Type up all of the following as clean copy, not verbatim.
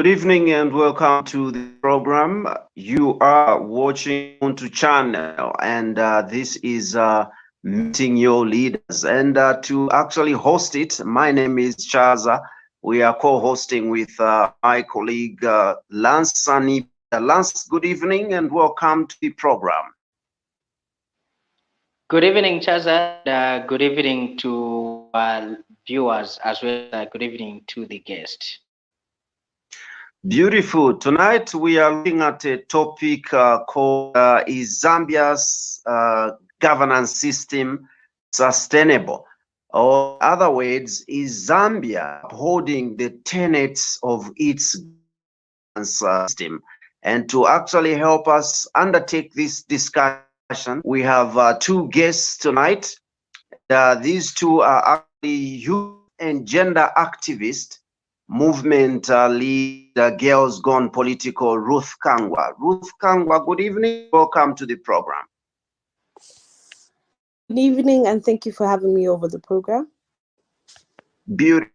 Good evening and welcome to the program. You are watching onto channel, and this is Meeting Your Leaders. And to actually host it, my name is Chaza. We are co-hosting with my colleague Lance Sani. Lance, good evening and welcome to the program. Good evening, Chaza. Good evening to our viewers as well as good evening to the guest. Beautiful. Tonight we are looking at a topic called Is Zambia's governance system sustainable? Or in other words, is Zambia upholding the tenets of its governance system? And to actually help us undertake this discussion, we have two guests tonight. These two are actually youth and gender activists, movement leader, Girls Gone Political, Ruth Kangwa. Ruth Kangwa, good evening. Welcome to the program. Good evening, and thank you for having me over the program. Beautiful.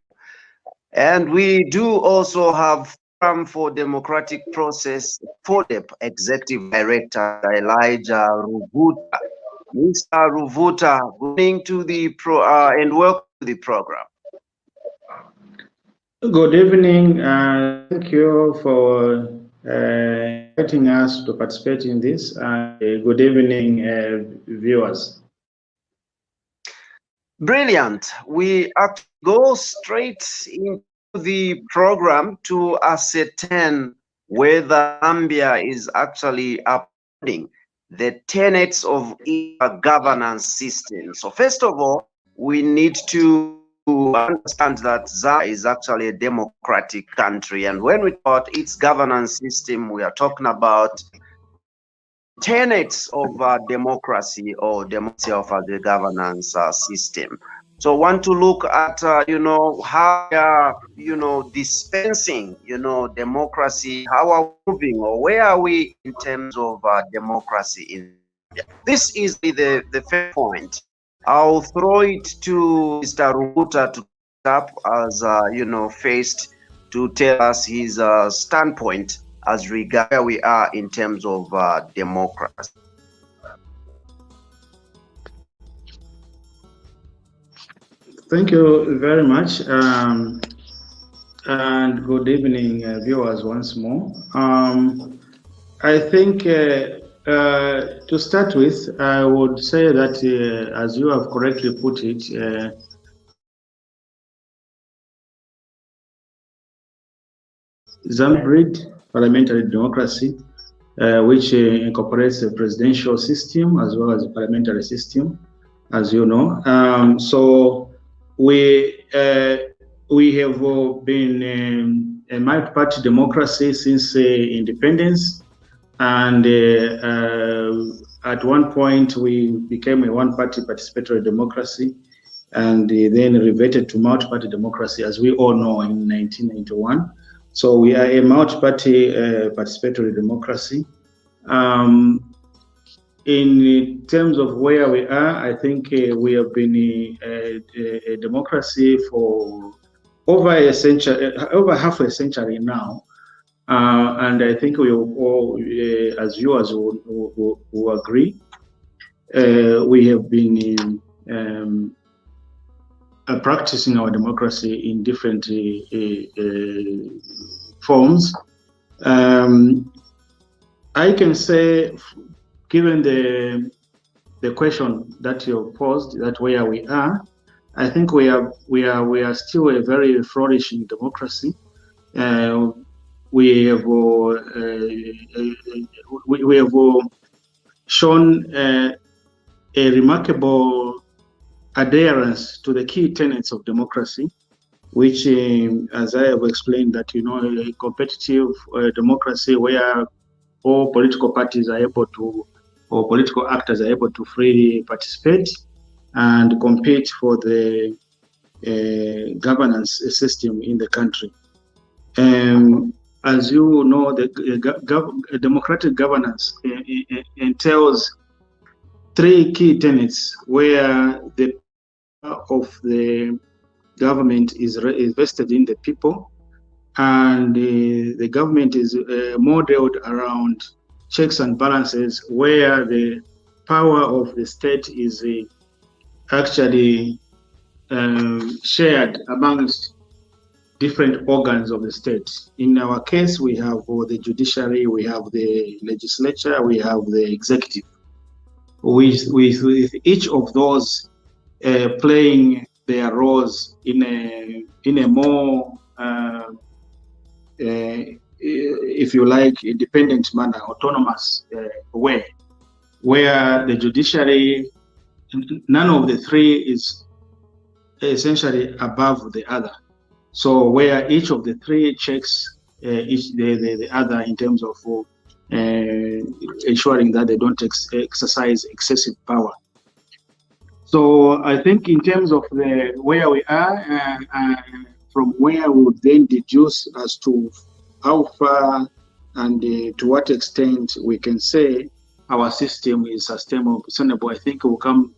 And we do also have Forum for Democratic Process, FODEP Executive Director Elijah Rubvuta. Mr. Rubvuta, good evening to the and welcome to the program. Good evening. Thank you for inviting us to participate in this. Good evening, viewers. Brilliant. We actually go straight into the program to ascertain whether Zambia is actually upholding the tenets of its governance system. So first of all, we need to understand that Zambia is actually a democratic country, and when we talk about its governance system, we are talking about tenets of democracy or democracy of the governance system. So I want to look at how dispensing democracy, how are we moving, or where are we in terms of democracy in Zambia. This is the first point. I'll throw it to Mr. Rubvuta to up as first to tell us his standpoint as regard where we are in terms of democracy. Thank you very much, and good evening, viewers, once more. I think to start with, I would say that, as you have correctly put it, Zambia parliamentary democracy, which incorporates a presidential system as well as a parliamentary system, as you know. So we have been a multi-party democracy since independence, and at one point we became a one-party participatory democracy, and then reverted to multi-party democracy, as we all know, in 1991. So we are a multi-party participatory democracy. In terms of where we are, I think we have been a democracy for over a century, over half a century now. And I think we all, as viewers, will agree. We have been practicing our democracy in different forms. I can say, given the question that you posed, that where we are, I think we are still a very flourishing democracy. We have shown a remarkable adherence to the key tenets of democracy, which, as I have explained, that a competitive democracy where all political parties are able to, or political actors are able to freely participate and compete for the governance system in the country. As you know, the democratic governance entails three key tenets where the power of the government is vested in the people, and the government is modeled around checks and balances, where the power of the state is actually shared amongst different organs of the state. In our case, we have the judiciary, we have the legislature, we have the executive, with each of those playing their roles in a more if you like, independent manner, autonomous way, where the judiciary, none of the three is essentially above the other. So where each of the three checks the other in terms of ensuring that they don't exercise excessive power. So I think in terms of where we are, from where we would then deduce as to how far and to what extent we can say our system is sustainable, I think we'll come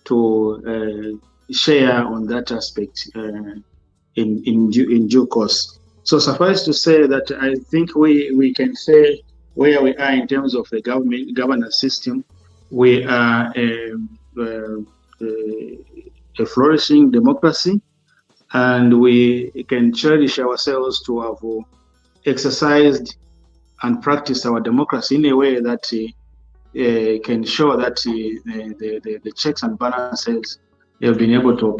to share on that aspect in due course. So suffice to say that I think we can say where we are in terms of the governance system, we are a flourishing democracy, and we can cherish ourselves to have exercised and practiced our democracy in a way that can show that the checks and balances have been able to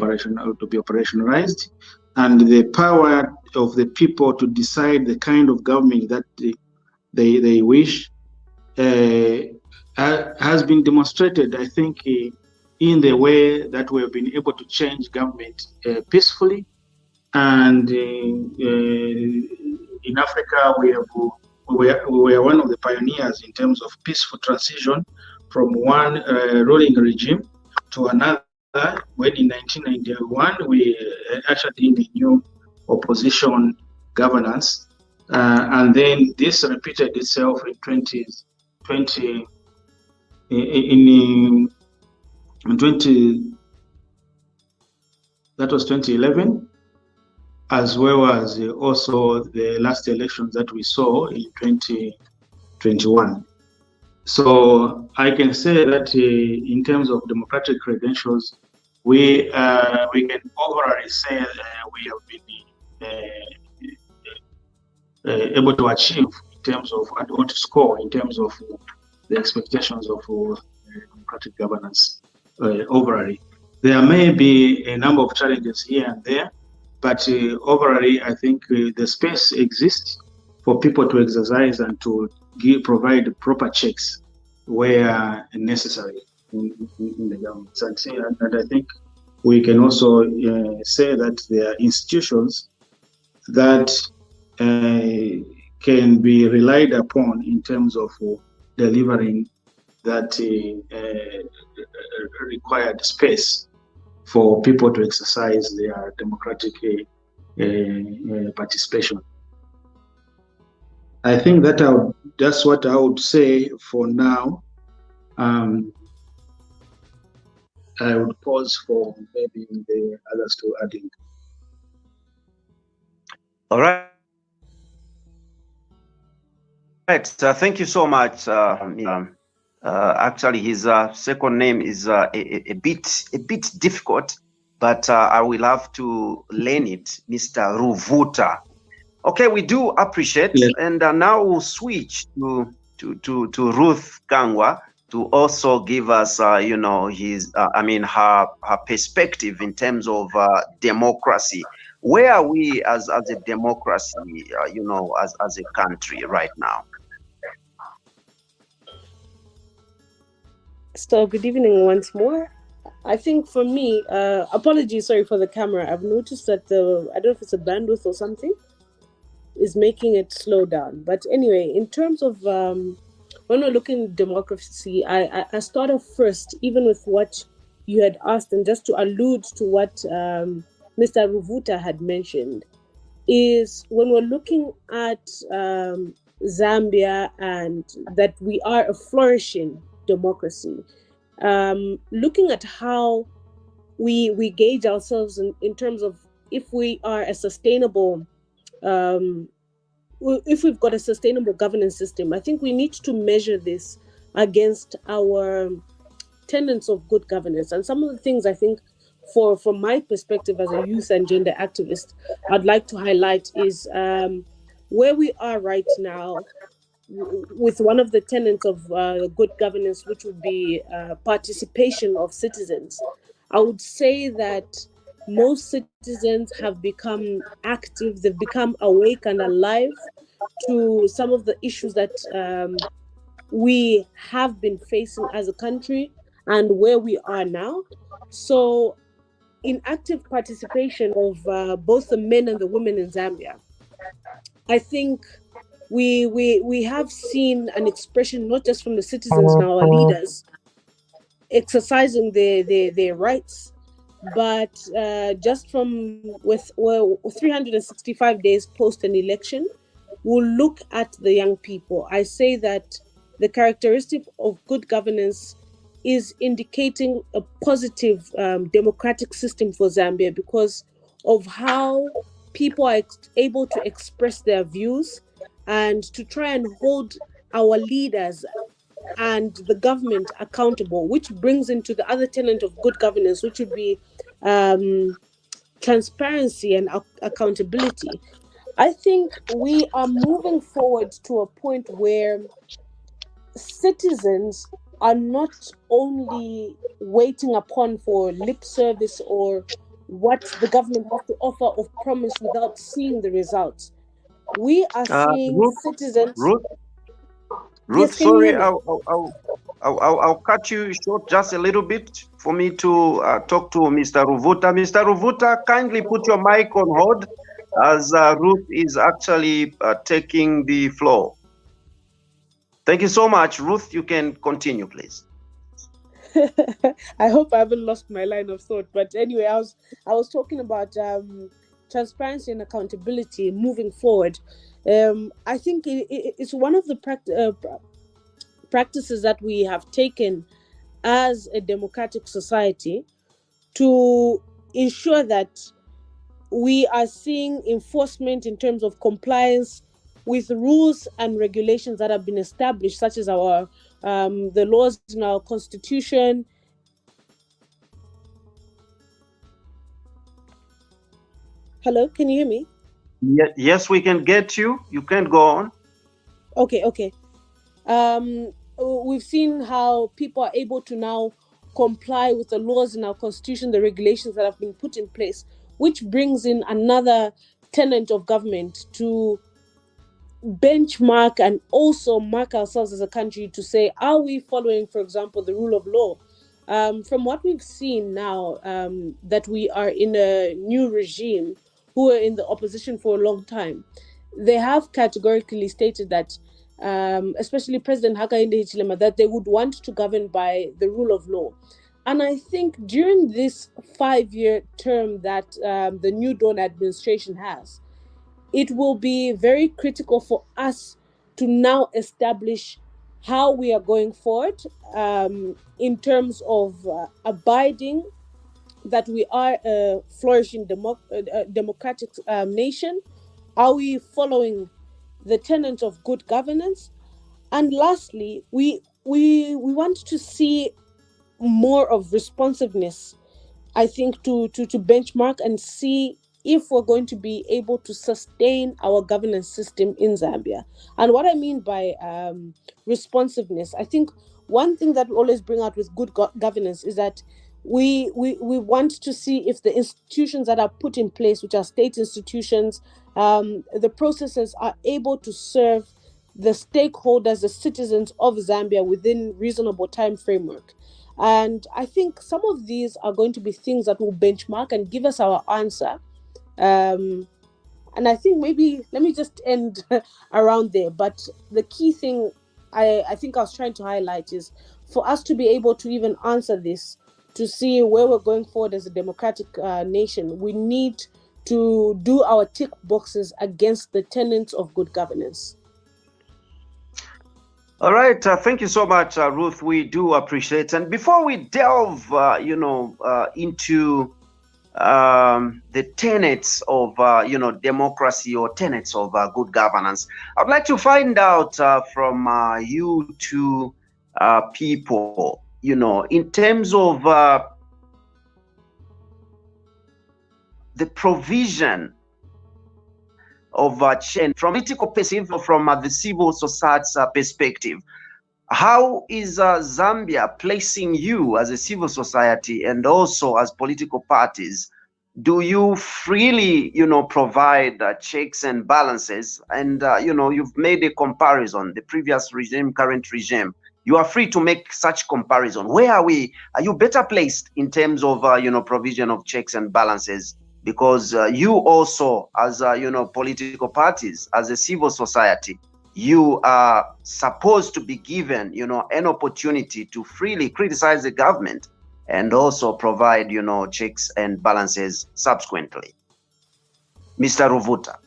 be operationalized, and the power of the people to decide the kind of government that they wish has been demonstrated, I think, in the way that we have been able to change government peacefully. And in Africa, we were one of the pioneers in terms of peaceful transition from one ruling regime to another, when in 1991 we ushered in a new opposition governance, and then this repeated itself in 2020 that was 2011, as well as also the last elections that we saw in 2021. So I can say that in terms of democratic credentials, we can overall say we have been able to achieve in terms of, and to score in terms of the expectations of democratic governance overall. There may be a number of challenges here and there, but overall, I think the space exists for people to exercise and to provide proper checks where necessary in the government. And I think we can also say that there are institutions that can be relied upon in terms of delivering that required space for people to exercise their democratic participation. I think that that's what I would say for now. I would pause for maybe the others to add in. All right. Right. Thank you so much. Actually, his second name is a bit difficult, but I will have to learn it, Mr. Rubvuta. Okay, we do appreciate, yes. And now we'll switch to Ruth Kangwa to also give us, his, her perspective in terms of democracy. Where are we as a democracy, as a country right now? So good evening once more. I think for me, apologies, sorry for the camera. I've noticed that I don't know if it's a bandwidth or something, is making it slow down. But anyway, in terms of when we're looking at democracy, I start off first, even with what you had asked, and just to allude to what Mr. Rubvuta had mentioned, is when we're looking at Zambia and that we are a flourishing democracy, looking at how we gauge ourselves in terms of if we are a sustainable if we've got a sustainable governance system, I think we need to measure this against our tenets of good governance. And some of the things I think, from my perspective as a youth and gender activist, I'd like to highlight is where we are right now with one of the tenets of good governance, which would be participation of citizens. I would say that most citizens have become active, they've become awake and alive to some of the issues that we have been facing as a country and where we are now. So, in active participation of both the men and the women in Zambia, I think we have seen an expression not just from the citizens now, our leaders, exercising their rights, but just from with 365 days post an election, we'll look at the young people. I say that the characteristic of good governance is indicating a positive democratic system for Zambia because of how people are able to express their views and to try and hold our leaders and the government accountable, which brings into the other tenet of good governance, which would be transparency and accountability. I think we are moving forward to a point where citizens are not only waiting upon for lip service or what the government has to offer of promise without seeing the results. We are seeing citizens. Ruth, Yes, sorry, I'll cut you short just a little bit for me to talk to Mr. Rubvuta. Mr. Rubvuta, kindly put your mic on hold as Ruth is actually taking the floor. Thank you so much. Ruth, you can continue, please. I hope I haven't lost my line of thought. But anyway, I was talking about transparency and accountability moving forward. I think it's one of the practices that we have taken as a democratic society to ensure that we are seeing enforcement in terms of compliance with rules and regulations that have been established, such as our the laws in our constitution. Hello, can you hear me? Yes, we can get you. You can go on. Okay. We've seen how people are able to now comply with the laws in our constitution, the regulations that have been put in place, which brings in another tenet of government to benchmark and also mark ourselves as a country to say, are we following, for example, the rule of law? From what we've seen now, that we are in a new regime who are in the opposition for a long time, they have categorically stated that, especially President Hakainde Hichilema, that they would want to govern by the rule of law. And I think during this 5-year term that the New Dawn administration has, it will be very critical for us to now establish how we are going forward in terms of abiding that we are a flourishing democratic nation. Are we following the tenets of good governance? And lastly, we want to see more of responsiveness, I think, to benchmark and see if we're going to be able to sustain our governance system in Zambia. And what I mean by responsiveness, I think one thing that we always bring out with good governance is that we want to see if the institutions that are put in place, which are state institutions, the processes are able to serve the stakeholders, the citizens of Zambia within reasonable time framework. And I think some of these are going to be things that will benchmark and give us our answer. And I think maybe, let me just end around there. But the key thing I think I was trying to highlight is for us to be able to even answer this, to see where we're going forward as a democratic nation, we need to do our tick boxes against the tenets of good governance. All right, thank you so much, Ruth. We do appreciate it. And before we delve, into the tenets of democracy, or tenets of good governance. I'd like to find out from you two people, in terms of the provision of change from political perspective, from the civil society perspective. How is Zambia placing you as a civil society and also as political parties? Do you freely, provide checks and balances? And, you've made a comparison, the previous regime, current regime. You are free to make such comparison. Where are we? Are you better placed in terms of, provision of checks and balances? Because you also, as, political parties, as a civil society, you are supposed to be given, an opportunity to freely criticize the government and also provide, checks and balances subsequently. Mr. Rubvuta.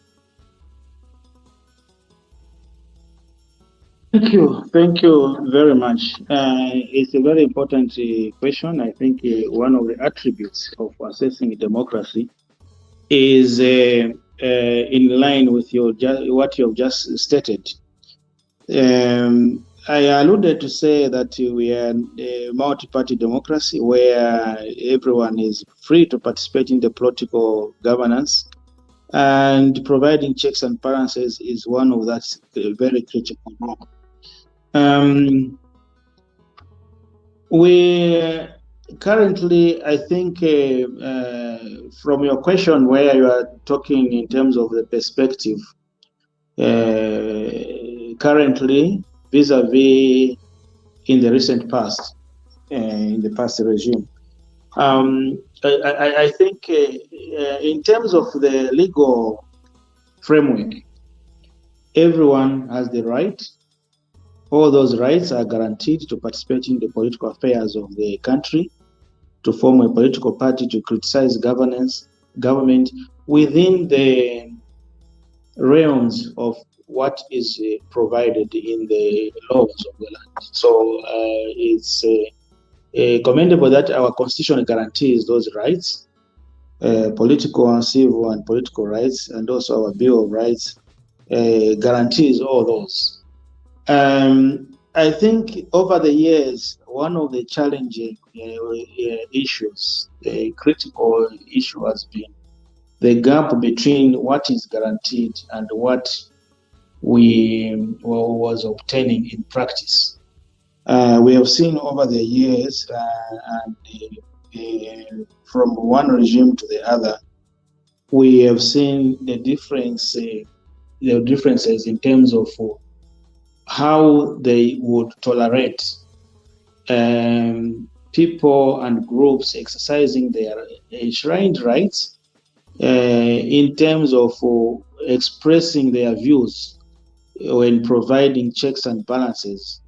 Thank you very much. It's a very important question. I think one of the attributes of assessing democracy is in line with what you have just stated. I alluded to say that we are a multi-party democracy where everyone is free to participate in the political governance, and providing checks and balances is one of that very critical role. We currently, I think, from your question where you are talking in terms of the perspective, currently vis-a-vis in the recent past, in the past regime, I think in terms of the legal framework, everyone has the right. All those rights are guaranteed to participate in the political affairs of the country, to form a political party, to criticize government within the realms of what is provided in the laws of the land. So it's commendable that our constitution guarantees those rights, political and civil and political rights, and also our Bill of Rights guarantees all those. I think over the years, one of the challenging issues, the critical issue has been the gap between what is guaranteed and what was obtaining in practice. We have seen over the years, and from one regime to the other, we have seen the differences in terms of how they would tolerate people and groups exercising their enshrined rights in terms of expressing their views when providing checks and balances,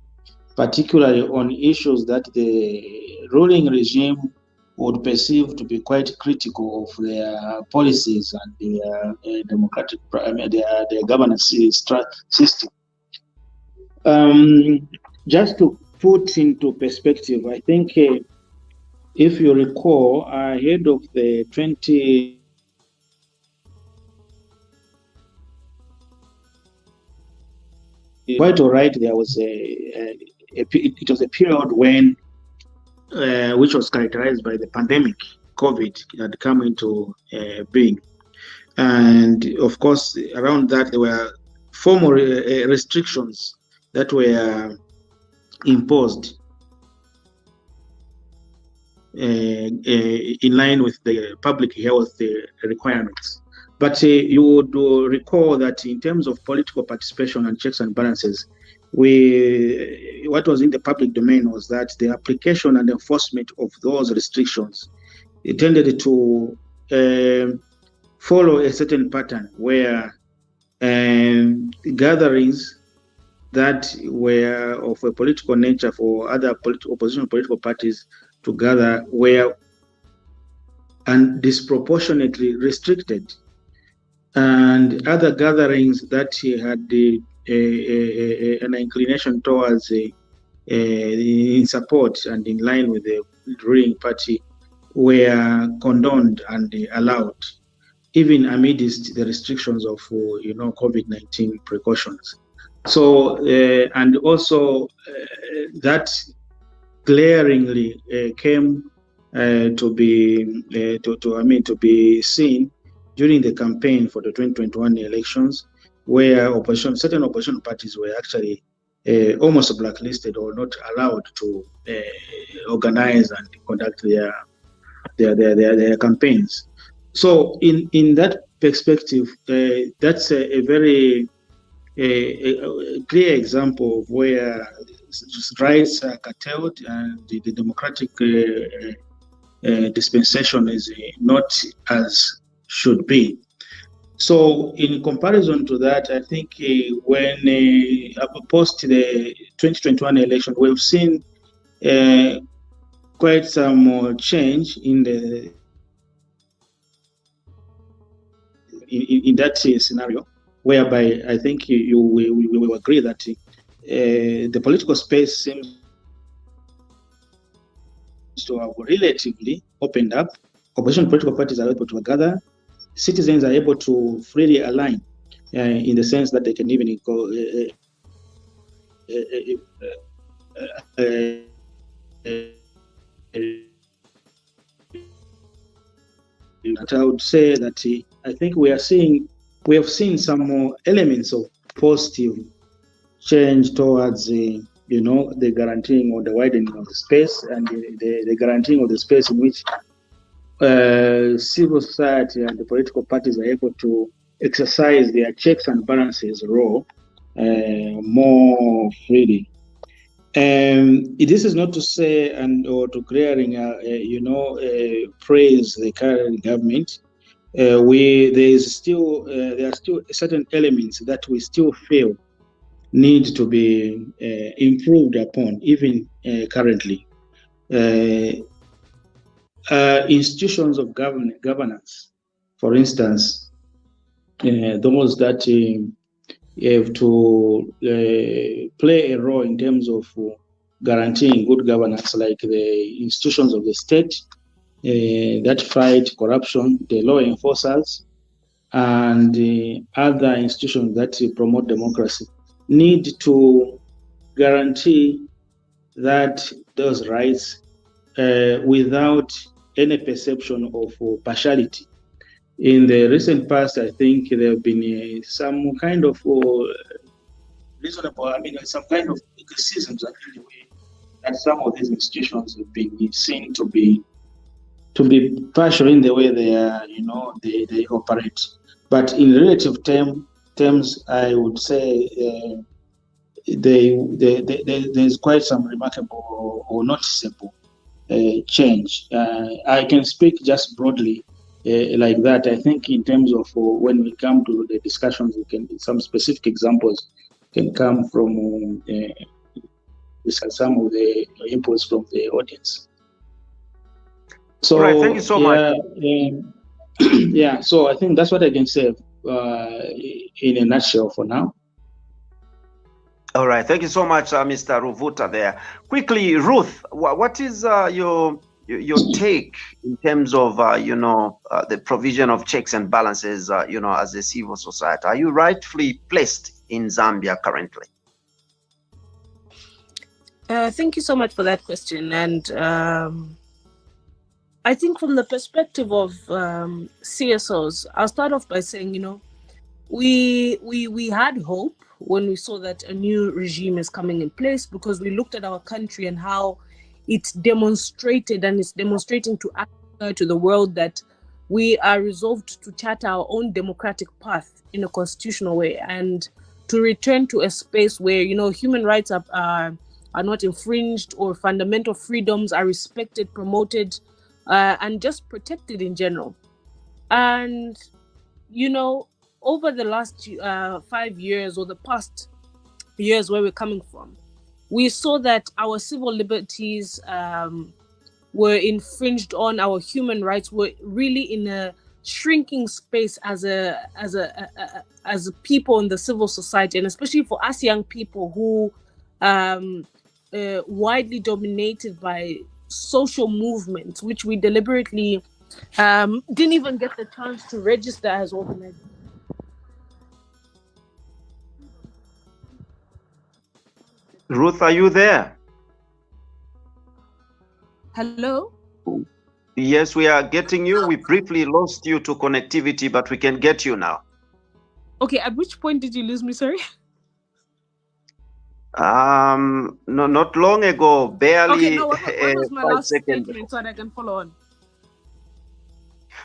particularly on issues that the ruling regime would perceive to be quite critical of their policies and their democratic, their governance system. Just to put into perspective, I think if you recall, ahead of the 20 quite all right, there was it was a period when which was characterized by the pandemic. COVID had come into being, and of course around that there were formal restrictions that were imposed in line with the public health requirements. But you would recall that in terms of political participation and checks and balances, what was in the public domain was that the application and enforcement of those restrictions, it tended to follow a certain pattern where gatherings that were of a political nature for other opposition political parties to gather were and disproportionately restricted, and other gatherings that had an inclination towards in support and in line with the ruling party were condoned and allowed, even amidst the restrictions of COVID-19 precautions. So and also that glaringly came to be seen during the campaign for the 2021 elections, where certain opposition parties were actually almost blacklisted or not allowed to organize and conduct their campaigns. So in that perspective, that's a very clear example of where rights are curtailed and the democratic dispensation is not as should be. So in comparison to that, I think when post the 2021 election, we've seen quite some change in the in that scenario, whereby I think we will agree that the political space seems to have relatively opened up. Opposition political parties are able to gather. Citizens are able to freely align in the sense that they can even go. I would say that I think we have seen some more elements of positive change towards the guaranteeing or the widening of the space and the guaranteeing of the space in which civil society and the political parties are able to exercise their checks and balances role more freely. This is not to say or to glaring, praise the current government. There are still certain elements that we still feel need to be improved upon, even currently. Institutions of governance, for instance, those that have to play a role in terms of guaranteeing good governance, like the institutions of the state that fight corruption, the law enforcers, and other institutions that promote democracy, need to guarantee that those rights without any perception of partiality. In the recent past, I think there have been some kind of reasonable, some kind of criticisms that some of these institutions have been seen to be partial in the way they are, they operate. But in relative terms, I would say there's quite some remarkable or noticeable change. I can speak just broadly like that. I think in terms of when we come to the discussions, some specific examples can come from some of the inputs from the audience. So, right, thank you so much. Yeah, so I think that's what I can say in a nutshell for now. All right, thank you so much, Mr. Rubvuta there. Quickly, Ruth, what is your take in terms of, the provision of checks and balances, as a civil society? Are you rightfully placed in Zambia currently? Thank you so much for that question. And I think from the perspective of CSOs, I'll start off by saying, we had hope when we saw that a new regime is coming in place, because we looked at our country and how it demonstrated and is demonstrating to Africa, to the world, that we are resolved to chart our own democratic path in a constitutional way and to return to a space where, human rights are not infringed, or fundamental freedoms are respected, promoted, and just protected in general. And, over the last 5 years, or the past years where we're coming from, we saw that our civil liberties were infringed on, our human rights were really in a shrinking space as a people in the civil society, and especially for us young people who widely dominated by social movements, which we deliberately didn't even get the chance to register as organizations. Ruth, are you there? Hello? Yes, we are getting you. We briefly lost you to connectivity, but we can get you now. Okay, at which point did you lose me? Sorry. No, not long ago, barely. Okay, no, what was my 5 last seconds. statement so that I can follow on?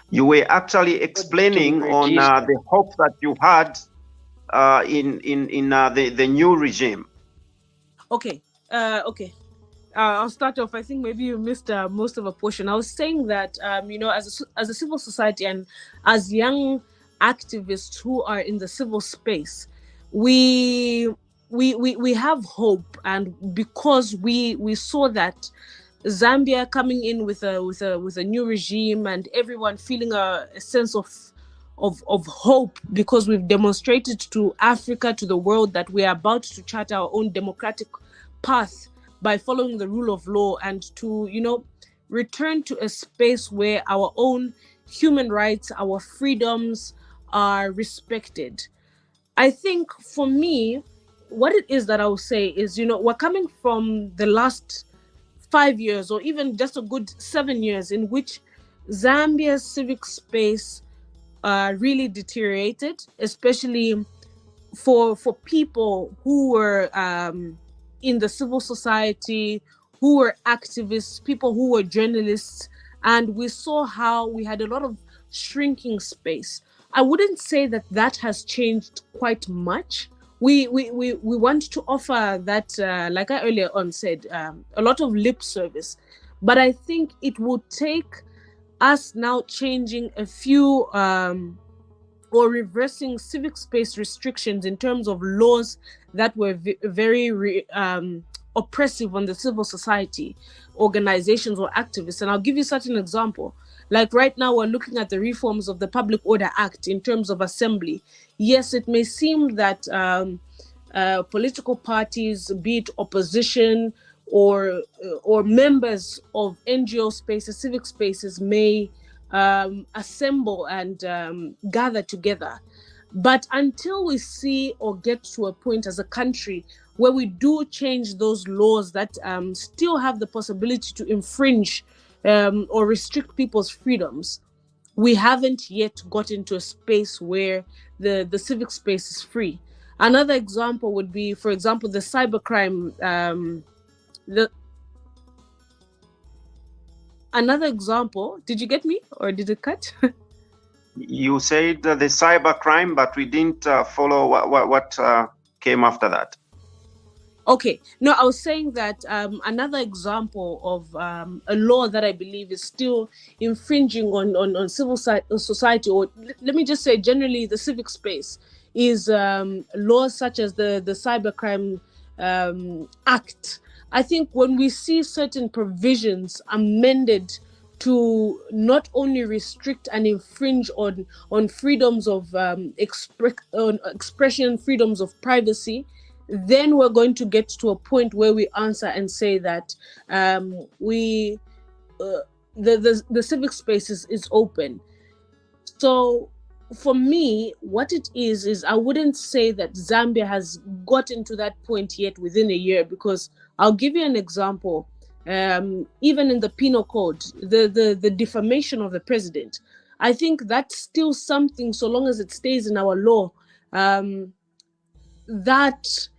You were actually explaining on the hope that you had in the new regime. Okay. Okay. I'll start off. I think maybe you missed most of a portion. I was saying that, as a civil society and as young activists who are in the civil space, we have hope, and because we saw that Zambia coming in with a new regime and everyone feeling a sense of hope, because we've demonstrated to Africa, to the world, that we are about to chart our own democratic path by following the rule of law, and to return to a space where our own human rights, our freedoms are respected. I think for me, what it is that I will say is, we're coming from the last 5 years, or even just a good 7 years, in which Zambia's civic space really deteriorated, especially for people who were in the civil society, who were activists, people who were journalists, and we saw how we had a lot of shrinking space. I wouldn't say that has changed quite much. We want to offer that, like I earlier on said, a lot of lip service, but I think it would take us now changing a few or reversing civic space restrictions in terms of laws that were very oppressive on the civil society organizations or activists. And I'll give you such an example. Like right now, we're looking at the reforms of the Public Order Act in terms of assembly. Yes, it may seem that political parties, be it opposition or members of NGO spaces, civic spaces, may assemble and gather together. But until we see or get to a point as a country where we do change those laws that still have the possibility to infringe or restrict people's freedoms, we haven't yet got into a space where the civic space is free. Another example would be, for example, the cybercrime. Another example, did you get me or did it cut? You said the cybercrime, but we didn't follow what came after that. Okay, no, I was saying that another example of a law that I believe is still infringing on civil society, or let me just say generally the civic space, is laws such as the Cybercrime Act. I think when we see certain provisions amended to not only restrict and infringe on freedoms of expression, freedoms of privacy, then we're going to get to a point where we answer and say that the civic space is open. So for me, what it is I wouldn't say that Zambia has gotten to that point yet within a year, because I'll give you an example. Even in the penal code, the defamation of the president, I think that's still something, so long as it stays in our law, that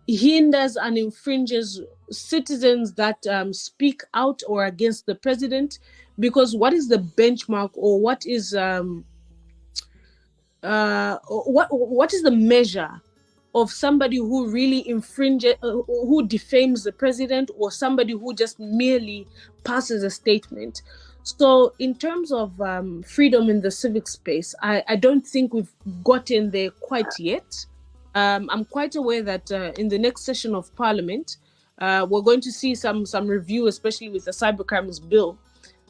hinders and infringes citizens that speak out or against the president. Because what is the benchmark, or what is what is the measure of somebody who really infringes, who defames the president, or somebody who just merely passes a statement? So in terms of freedom in the civic space, I don't think we've gotten there quite yet. I'm quite aware that in the next session of Parliament, we're going to see some review, especially with the cybercrimes bill.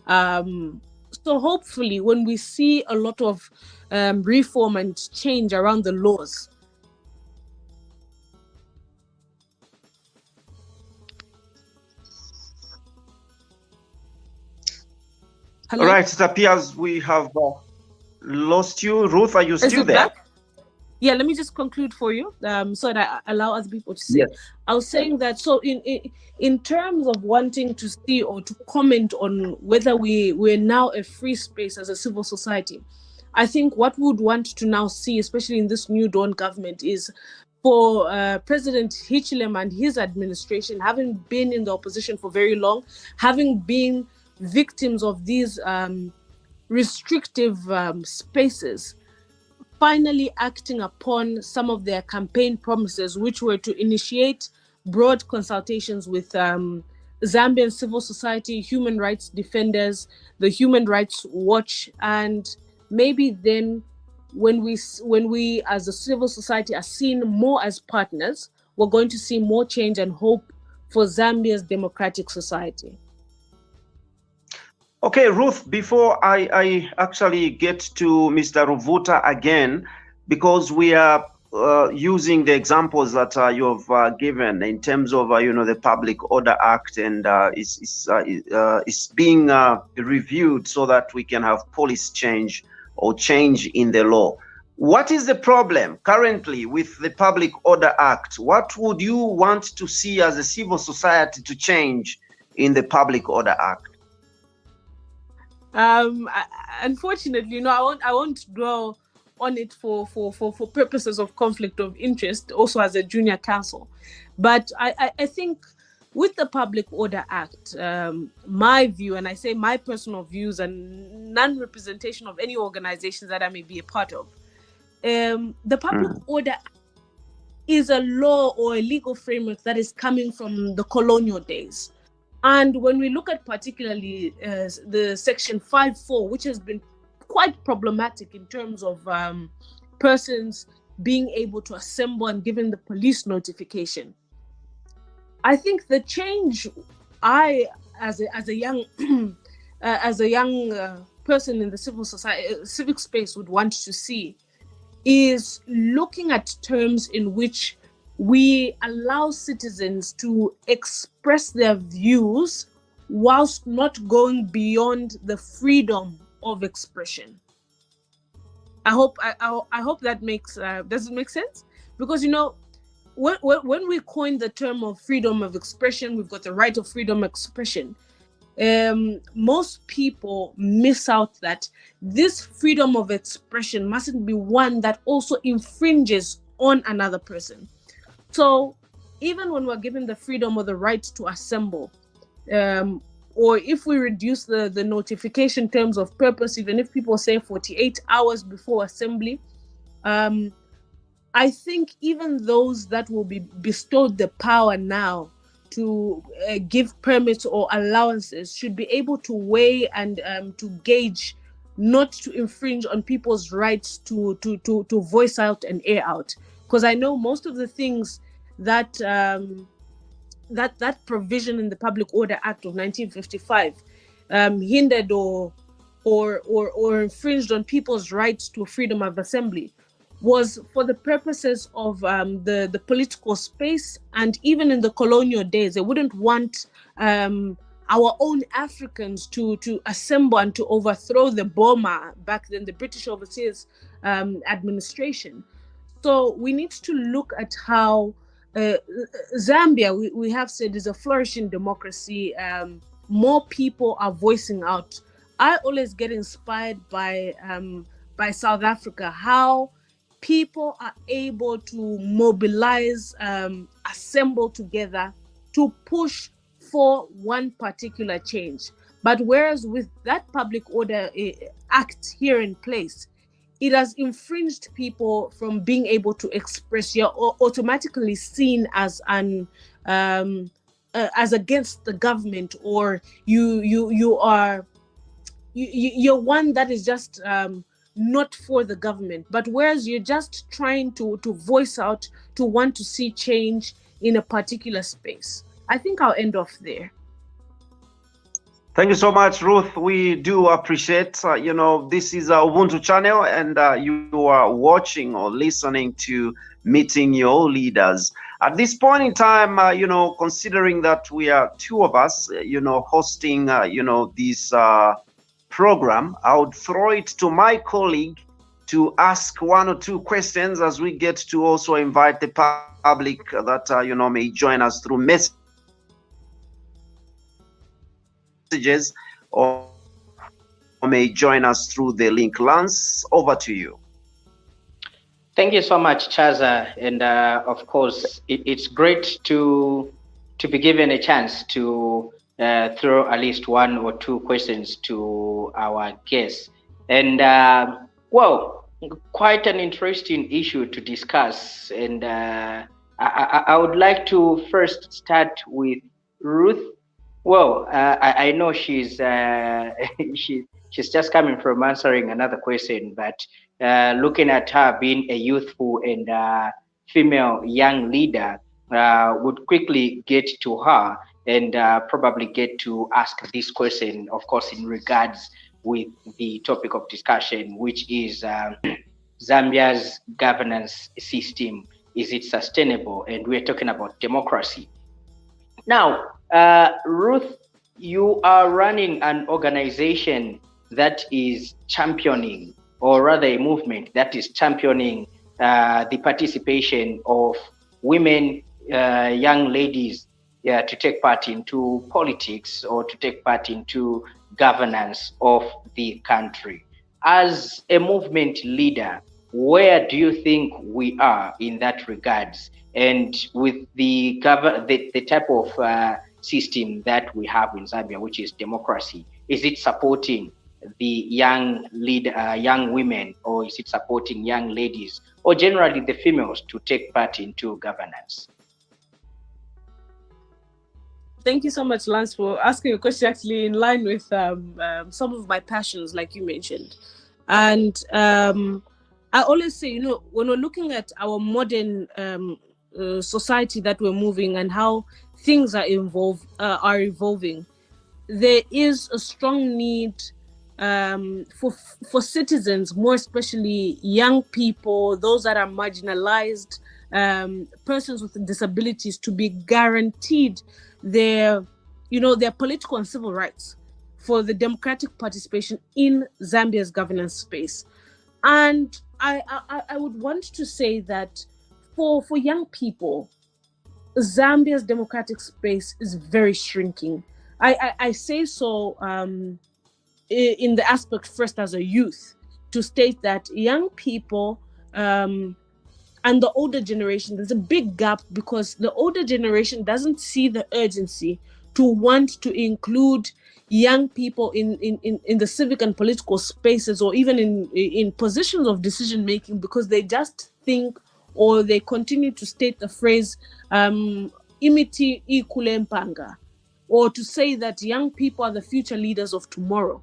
So hopefully when we see a lot of reform and change around the laws, Hello? All right, it appears we have lost you. Ruth, are you Is still it there? back? Yeah, let me just conclude for you, so that I allow other people to say. Yes. I was saying that, so in terms of wanting to see or to comment on whether we're now a free space as a civil society, I think what we would want to now see, especially in this new dawn government, is for President Hichilema and his administration, having been in the opposition for very long, having been victims of these restrictive spaces, finally acting upon some of their campaign promises, which were to initiate broad consultations with Zambian civil society, human rights defenders, the Human Rights Watch, and maybe then when we as a civil society are seen more as partners, we're going to see more change and hope for Zambia's democratic society. Okay, Ruth, before I actually get to Mr. Rubvuta again, because we are using the examples that you've given in terms of the Public Order Act, and it's being reviewed so that we can have policy change or change in the law. What is the problem currently with the Public Order Act? What would you want to see as a civil society to change in the Public Order Act? Unfortunately, I won't dwell on it for purposes of conflict of interest, also as a junior counsel. But I think with the Public Order Act, my view, and I say my personal views and non-representation of any organizations that I may be a part of, the Public Order Act is a law or a legal framework that is coming from the colonial days. And when we look at particularly the Section 5.4, which has been quite problematic in terms of persons being able to assemble and given the police notification, I think the change I, as a young person in the civil society, civic space, would want to see is looking at terms in which we allow citizens to express their views whilst not going beyond the freedom of expression. I hope that makes does it make sense? Because when we coin the term of freedom of expression, we've got the right of freedom of expression. Most people miss out that this freedom of expression mustn't be one that also infringes on another person. So even when we're given the freedom or the right to assemble, or if we reduce the notification terms of purpose, even if people say 48 hours before assembly, I think even those that will be bestowed the power now to give permits or allowances should be able to weigh and to gauge, not to infringe on people's rights to voice out and air out. Because I know most of the things that that provision in the Public Order Act of 1955 hindered or infringed on people's rights to freedom of assembly was for the purposes of the political space. And even in the colonial days, they wouldn't want our own Africans to assemble and to overthrow the Boma, back then the British Overseas Administration. So we need to look at how Zambia, we have said, is a flourishing democracy. More people are voicing out. I always get inspired by South Africa, how people are able to mobilize, assemble together to push for one particular change. But whereas with that Public Order Act here in place, it has infringed people from being able to express. You're automatically seen as as against the government, or you're one that is just not for the government. But whereas you're just trying to voice out, to want to see change in a particular space. I think I'll end off there. Thank you so much, Ruth. We do appreciate, this is our Ubuntu channel, and you are watching or listening to Meeting Your Leaders. At this point in time, considering that we are two of us, hosting, this program, I would throw it to my colleague to ask 1 or 2 questions, as we get to also invite the public that may join us through messages or may join us through the link. Lance, over to you. Thank you so much, Chaza. And of course, it's great to be given a chance to throw at least 1 or 2 questions to our guests. And well, quite an interesting issue to discuss. And I would like to first start with Ruth. Well, I know she's she's just coming from answering another question, but looking at her being a youthful and female young leader, would quickly get to her and probably get to ask this question, of course, in regards with the topic of discussion, which is Zambia's governance system. Is it sustainable? And we're talking about democracy. Now, Ruth, you are running an organization that is championing, or rather a movement that is championing the participation of women, young ladies, to take part into politics or to take part into governance of the country. As a movement leader, where do you think we are in that regards? And with the type of system that we have in Zambia, which is democracy, is it supporting the young women, or is it supporting young ladies, or generally the females, to take part into governance? Thank you so much, Lance, for asking a question actually in line with some of my passions, like you mentioned. And I always say, when we're looking at our modern society that we're moving and how things are evolving, there is a strong need for citizens, more especially young people, those that are marginalized, persons with disabilities, to be guaranteed their political and civil rights for the democratic participation in Zambia's governance space. And I would want to say that for young people, Zambia's democratic space is very shrinking. I say so in the aspect first as a youth, to state that young people and the older generation, there's a big gap, because the older generation doesn't see the urgency to want to include young people in the civic and political spaces, or even in positions of decision making, because they just think, or they continue to state the phrase imiti ikule mpanga, or to say that young people are the future leaders of tomorrow,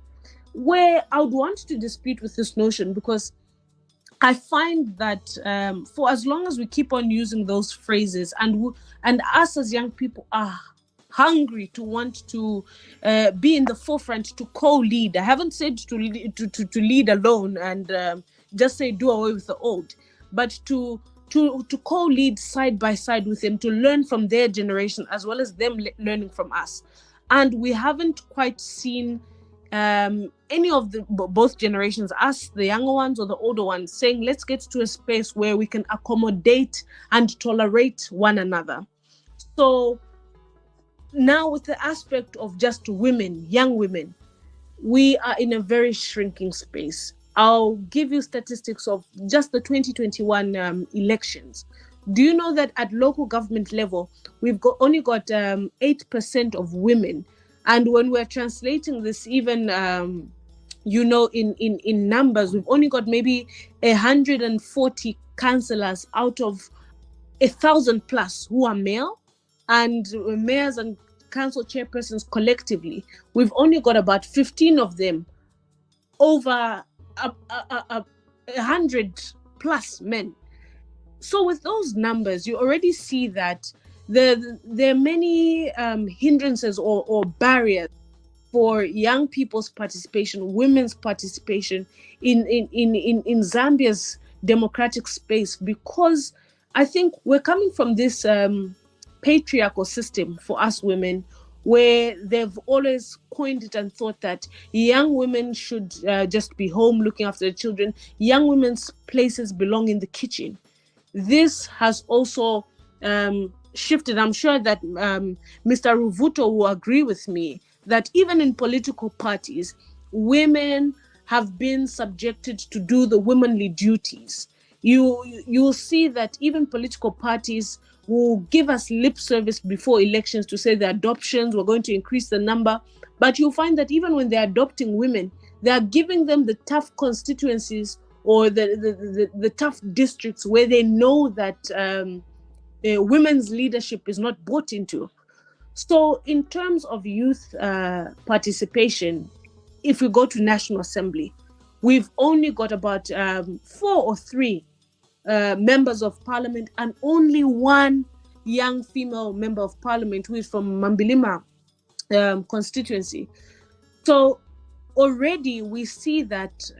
where I would want to dispute with this notion, because I find that for as long as we keep on using those phrases, and us as young people are hungry to want to be in the forefront, to co-lead. I haven't said to lead alone and just say do away with the old, but to co-lead side by side with them, to learn from their generation as well as them learning from us. And we haven't quite seen any of both generations, us, the younger ones or the older ones, saying let's get to a space where we can accommodate and tolerate one another. So now, with the aspect of just women, young women, we are in a very shrinking space. I'll give you statistics of just the 2021 elections. Do you know that at local government level, we've only got 8% of women? And when we're translating this, even in numbers, we've only got maybe 140 councillors out of 1,000 plus who are male, and mayors and council chairpersons collectively, we've only got about 15 of them over 100 plus men. So with those numbers, you already see that there are many hindrances or barriers for young people's participation, women's participation in Zambia's democratic space, because I think we're coming from this patriarchal system for us women, where they've always coined it and thought that young women should just be home looking after their children. Young women's places belong in the kitchen. This has also shifted. I'm sure that Mr. Rubvuta will agree with me that even in political parties, women have been subjected to do the womanly duties. You'll see that even political parties will give us lip service before elections to say the adoptions, we're going to increase the number. But you'll find that even when they're adopting women, they are giving them the tough constituencies or the tough districts where they know that women's leadership is not bought into. So in terms of youth participation, if we go to National Assembly, we've only got about 4 or 3 members of parliament and only 1 young female member of parliament who is from Mambilima constituency. So already we see that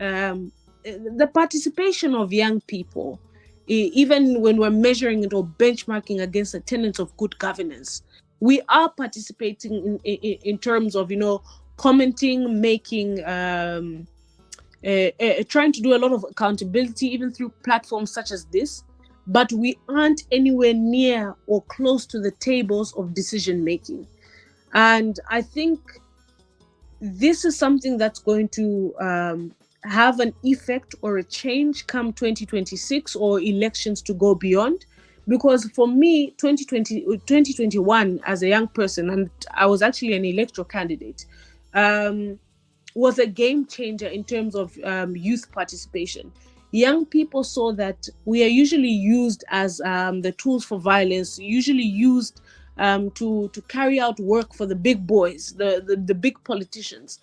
the participation of young people, even when we're measuring it or benchmarking against the tenets of good governance, we are participating in terms of, commenting, making, trying to do a lot of accountability, even through platforms such as this, but we aren't anywhere near or close to the tables of decision making. And I think this is something that's going to have an effect or a change come 2026 or elections to go beyond. Because for me, 2021 as a young person, and I was actually an electoral candidate, was a game changer in terms of youth participation. Young people saw that we are usually used as the tools for violence, usually used to carry out work for the big boys, the big politicians.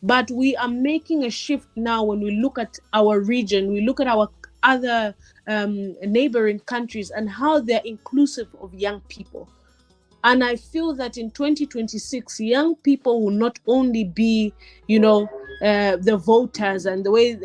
But we are making a shift now when we look at our region, we look at our other neighboring countries and how they're inclusive of young people. And I feel that in 2026, young people will not only be, the voters and the way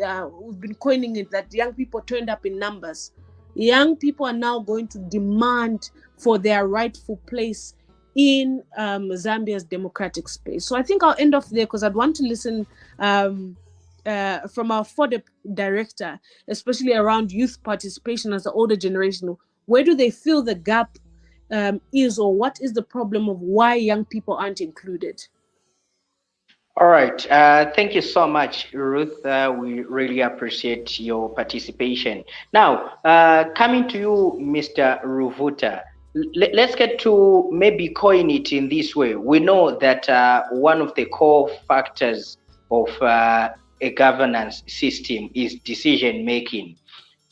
we've been coining it, that young people turned up in numbers. Young people are now going to demand for their rightful place in Zambia's democratic space. So I think I'll end off there because I'd want to listen from our FODEP director, especially around youth participation as the older generation. Where do they feel the gap is, or what is the problem of why young people aren't included? All right. Thank you so much, Ruth. We really appreciate your participation. Now, coming to you, Mr. Rubvuta, let's get to maybe coin it in this way. We know that one of the core factors of a governance system is decision making.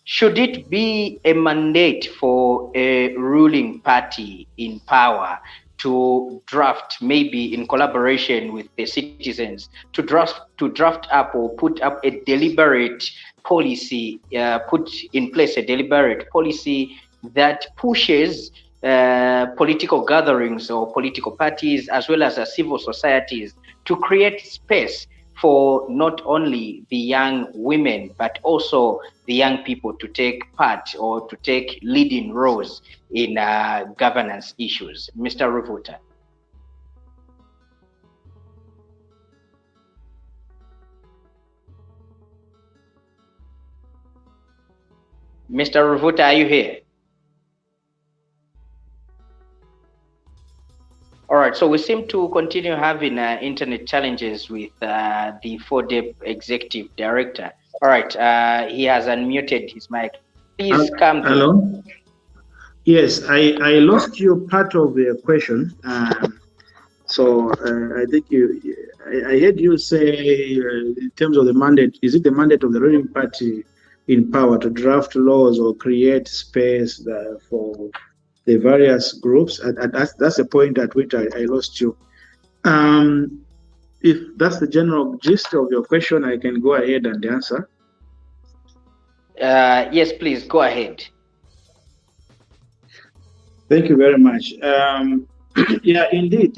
Should it be a mandate for a ruling party in power to draft, maybe in collaboration with the citizens, to draft up or put up a deliberate policy, put in place a deliberate policy that pushes political gatherings or political parties, as well as civil societies, to create space for not only the young women, but also the young people to take part or to take leading roles in governance issues? Mr. Rubvuta. Mr. Rubvuta, are you here? All right, so we seem to continue having internet challenges with the FODEP executive director. All right, he has unmuted his mic. Please come. Hello? Yes, I lost you part of the question. So I think I heard you say in terms of the mandate, is it the mandate of the ruling party in power to draft laws or create space for the various groups? That's the point at which I lost you. If that's the general gist of your question, I can go ahead and answer. Yes, please go ahead. Thank you very much. Yeah, indeed.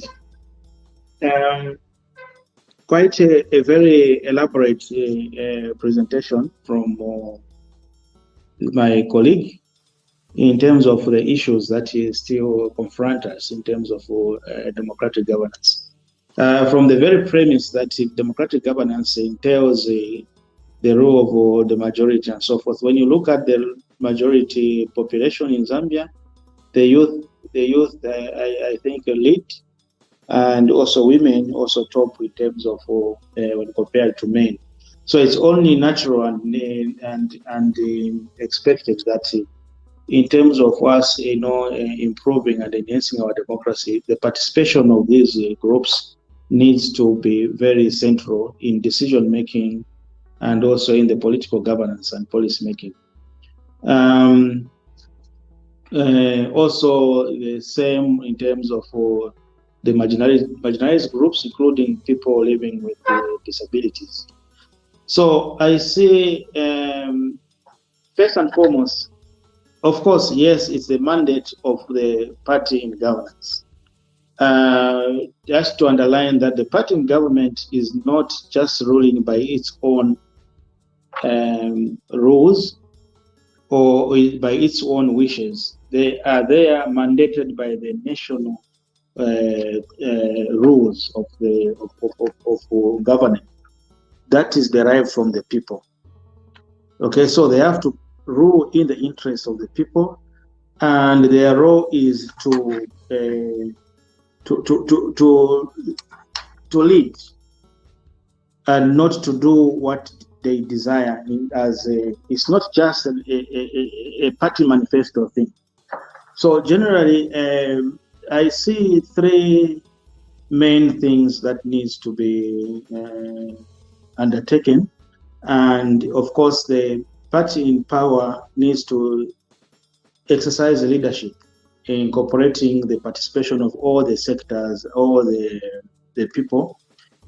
Quite a very elaborate presentation from my colleague. in terms of the issues that still confront us in terms of democratic governance. From the very premise that democratic governance entails the role of the majority and so forth. When you look at the majority population in Zambia, the youth, I think, lead, and also women also top in terms of when compared to men. So it's only natural and expected that in terms of us, improving and enhancing our democracy, the participation of these groups needs to be very central in decision making and also in the political governance and policy making. Also, the same in terms of the marginalized groups, including people living with disabilities. So I see, first and foremost, of course, yes, it's the mandate of the party in governance. Just to underline that the party in government is not just ruling by its own rules or by its own wishes. They are mandated by the national rules of governing. That is derived from the people. Okay, so they have to rule in the interest of the people, and their role is to lead and not to do what they desire. It's not just a party manifesto thing. So generally, I see three main things that needs to be undertaken, and of course the party in power needs to exercise leadership, incorporating the participation of all the sectors, all the people,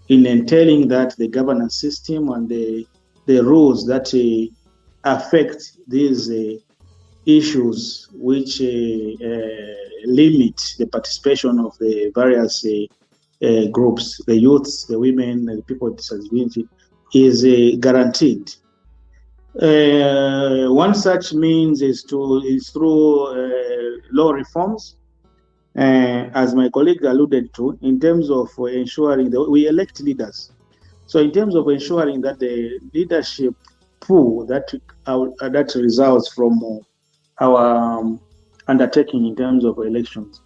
in entailing that the governance system and the rules that affect these issues which limit the participation of the various groups, the youths, the women, and the people with disability, is guaranteed. One such means is through law reforms, as my colleague alluded to, in terms of ensuring that we elect leaders. So in terms of ensuring that the leadership pool that results from our undertaking in terms of elections,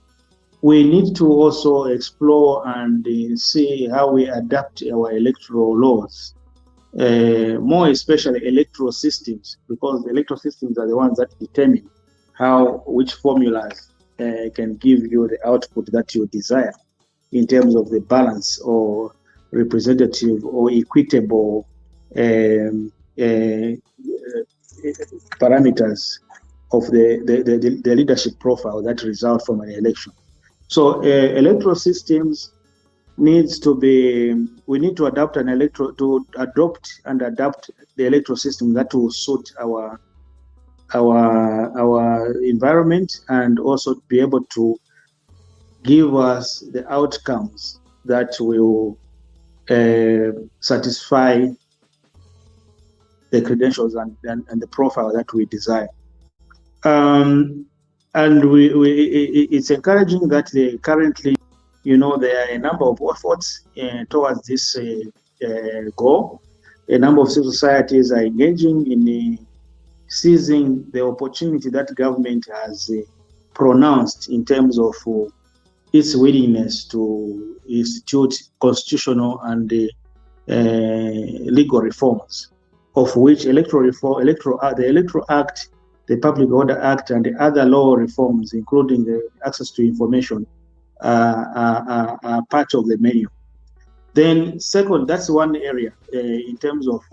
we need to also explore and see how we adapt our electoral laws, more especially electoral systems, because the electoral systems are the ones that determine which formulas can give you the output that you desire in terms of the balance or representative or equitable parameters of the leadership profile that result from an election. So electoral systems we need to adopt and adapt the electoral system that will suit our environment, and also be able to give us the outcomes that will satisfy the credentials and the profile that we desire. And it's encouraging that they currently, there are a number of efforts towards this goal. A number of civil societies are engaging in seizing the opportunity that government has pronounced in terms of its willingness to institute constitutional and legal reforms, of which the Electoral Act, the Public Order Act, and the other law reforms, including the access to information, are part of the menu. Then second, that's one area in terms of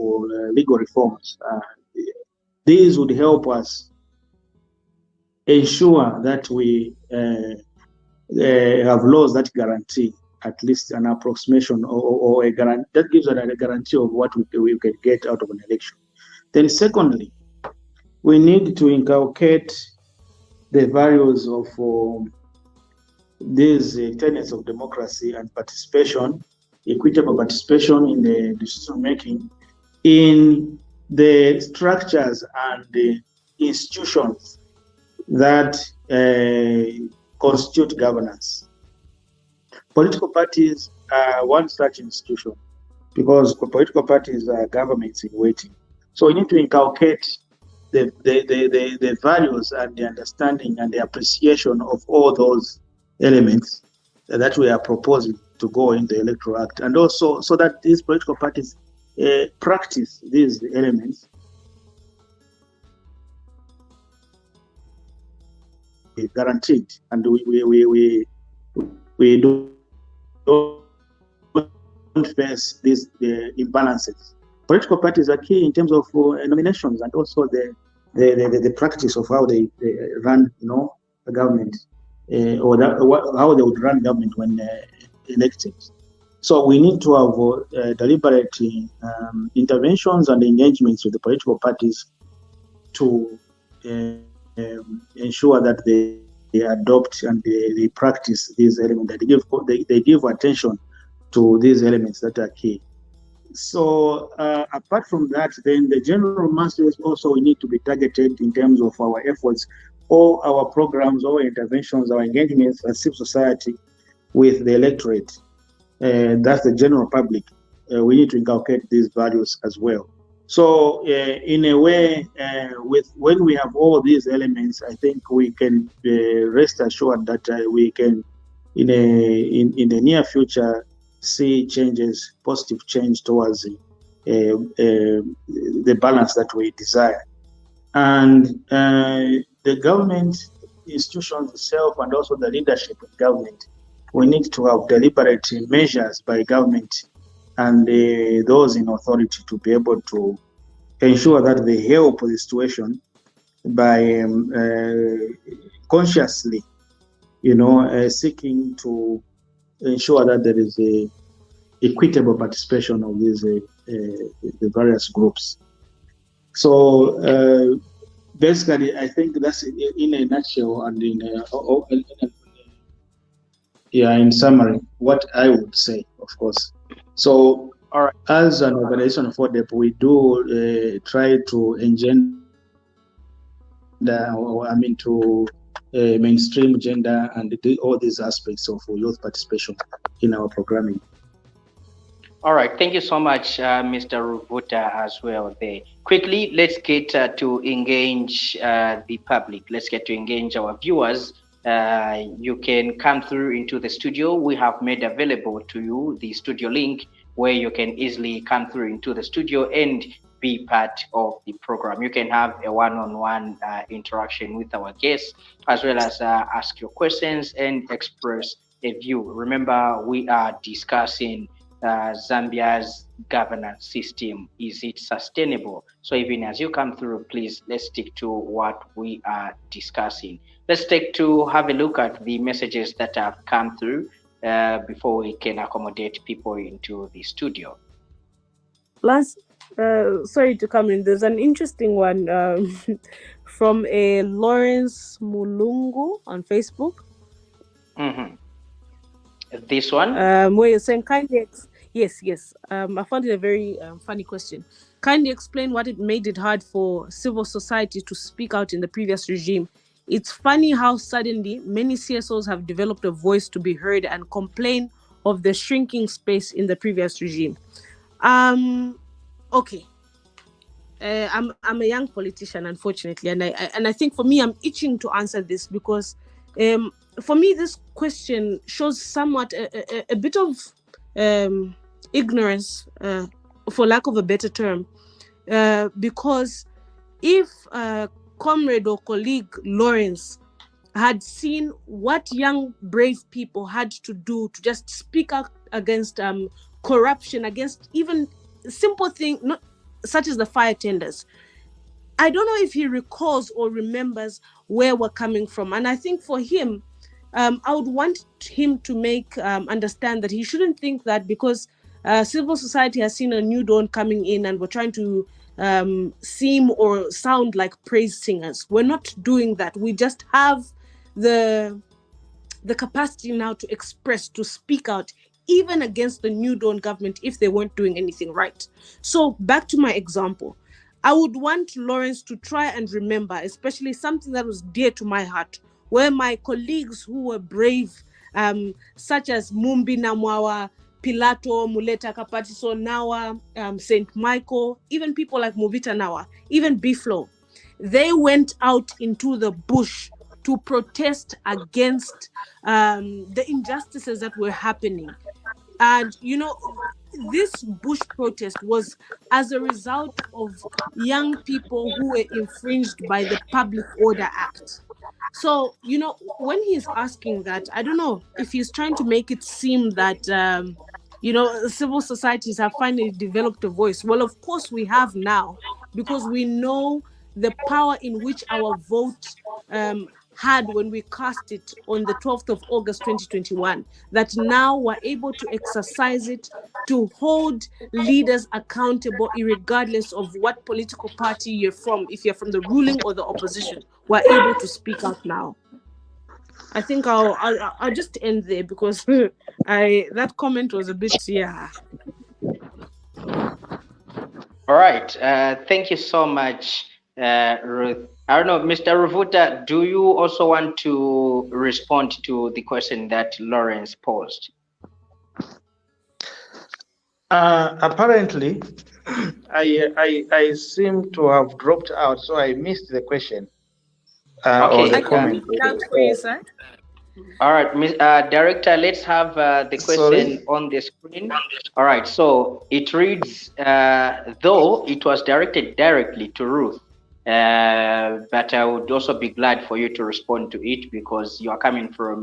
legal reforms. These would help us ensure that we have laws that guarantee at least an approximation or a guarantee that gives us a guarantee of what we can get out of an election. Then secondly, we need to inculcate the values of these tenets of democracy and participation, equitable participation in the decision making, in the structures and the institutions that constitute governance. Political parties are one such institution, because political parties are governments in waiting. So we need to inculcate the values and the understanding and the appreciation of all those elements that we are proposing to go in the Electoral Act, and also so that these political parties practice these elements. Guaranteed, and we don't face these imbalances. Political parties are key in terms of nominations and also the practice of how they run, the government, or how they would run government when elected. So we need to have deliberate interventions and engagements with the political parties to ensure that they adopt and they practice these elements, that they give attention to these elements that are key. So apart from that, then the general masters also we need to be targeted in terms of our efforts, all our programs, all interventions, our engagements as civil society with the electorate. That's the general public. We need to inculcate these values as well. So in a way, when we have all these elements, I think we can rest assured that we can, in the near future, see changes, positive change towards the balance that we desire. And the government institutions itself and also the leadership of government, we need to have deliberate measures by government and those in authority to be able to ensure that they help the situation by consciously, seeking to ensure that there is a equitable participation of these the various groups. So basically, I think that's in a nutshell and in summary what I would say, of course. So all right, as an organization of FODEP, we do try to engender, to mainstream gender and all these aspects of youth participation in our programming. All right, thank you so much, Mr. Rubvuta, as well there. Quickly, let's get to engage the public. Let's get to engage our viewers. You can come through into the studio. We have made available to you the studio link where you can easily come through into the studio and be part of the program. You can have a one-on-one interaction with our guests, as well as ask your questions and express a view. Remember, we are discussing Zambia's governance system. Is it sustainable? So even as you come through, please, let's stick to what we are discussing. Let's take to have a look at the messages that have come through before we can accommodate people into the studio. Last, sorry to come in. There's an interesting one from a Lawrence Mulungu on Facebook. Mm-hmm. This one? Where you're saying kindly, yes. I found it a very funny question. Kindly explain what it made it hard for civil society to speak out in the previous regime. It's funny how suddenly many CSOs have developed a voice to be heard and complain of the shrinking space in the previous regime. Okay. I'm a young politician, unfortunately, and I think for me, I'm itching to answer this because for me, this question shows somewhat a bit of ignorance, for lack of a better term, because if comrade or colleague Lawrence had seen what young brave people had to do to just speak out against corruption, against even simple things, not such as the fire tenders, I don't know if he recalls or remembers where we're coming from. And I think for him, I would want him to make understand that he shouldn't think that because civil society has seen a new dawn coming in and we're trying to seem or sound like praise singers. We're not doing that. We just have the capacity now to express, to speak out, even against the New Dawn government if they weren't doing anything right. So back to my example. I would want Lawrence to try and remember, especially something that was dear to my heart, where my colleagues who were brave, such as Mumbi Namwawa, Pilato, Muleta Kapatiso Nawa, St. Michael, even people like Movita Nawa, even Biflo, they went out into the bush to protest against the injustices that were happening. And, you know, this bush protest was as a result of young people who were infringed by the Public Order Act. So, you know, when he's asking that, I don't know if he's trying to make it seem that, you know, civil societies have finally developed a voice. Well, of course we have now, because we know the power in which our vote had when we cast it on the 12th of August 2021, that now we're able to exercise it to hold leaders accountable regardless of what political party you're from. If you're from the ruling or the opposition, we're able to speak out now. I think I'll just end there, because that comment was a bit, yeah. All right. Thank you so much, Ruth. I don't know, Mr. Rubvuta, do you also want to respond to the question that Lawrence posed? Apparently, I seem to have dropped out, so I missed the question. Or the comment. For you, sir. All right, Director, let's have the question on the screen. All right, so it reads, though it was directed directly to Ruth, but I would also be glad for you to respond to it, because you are coming from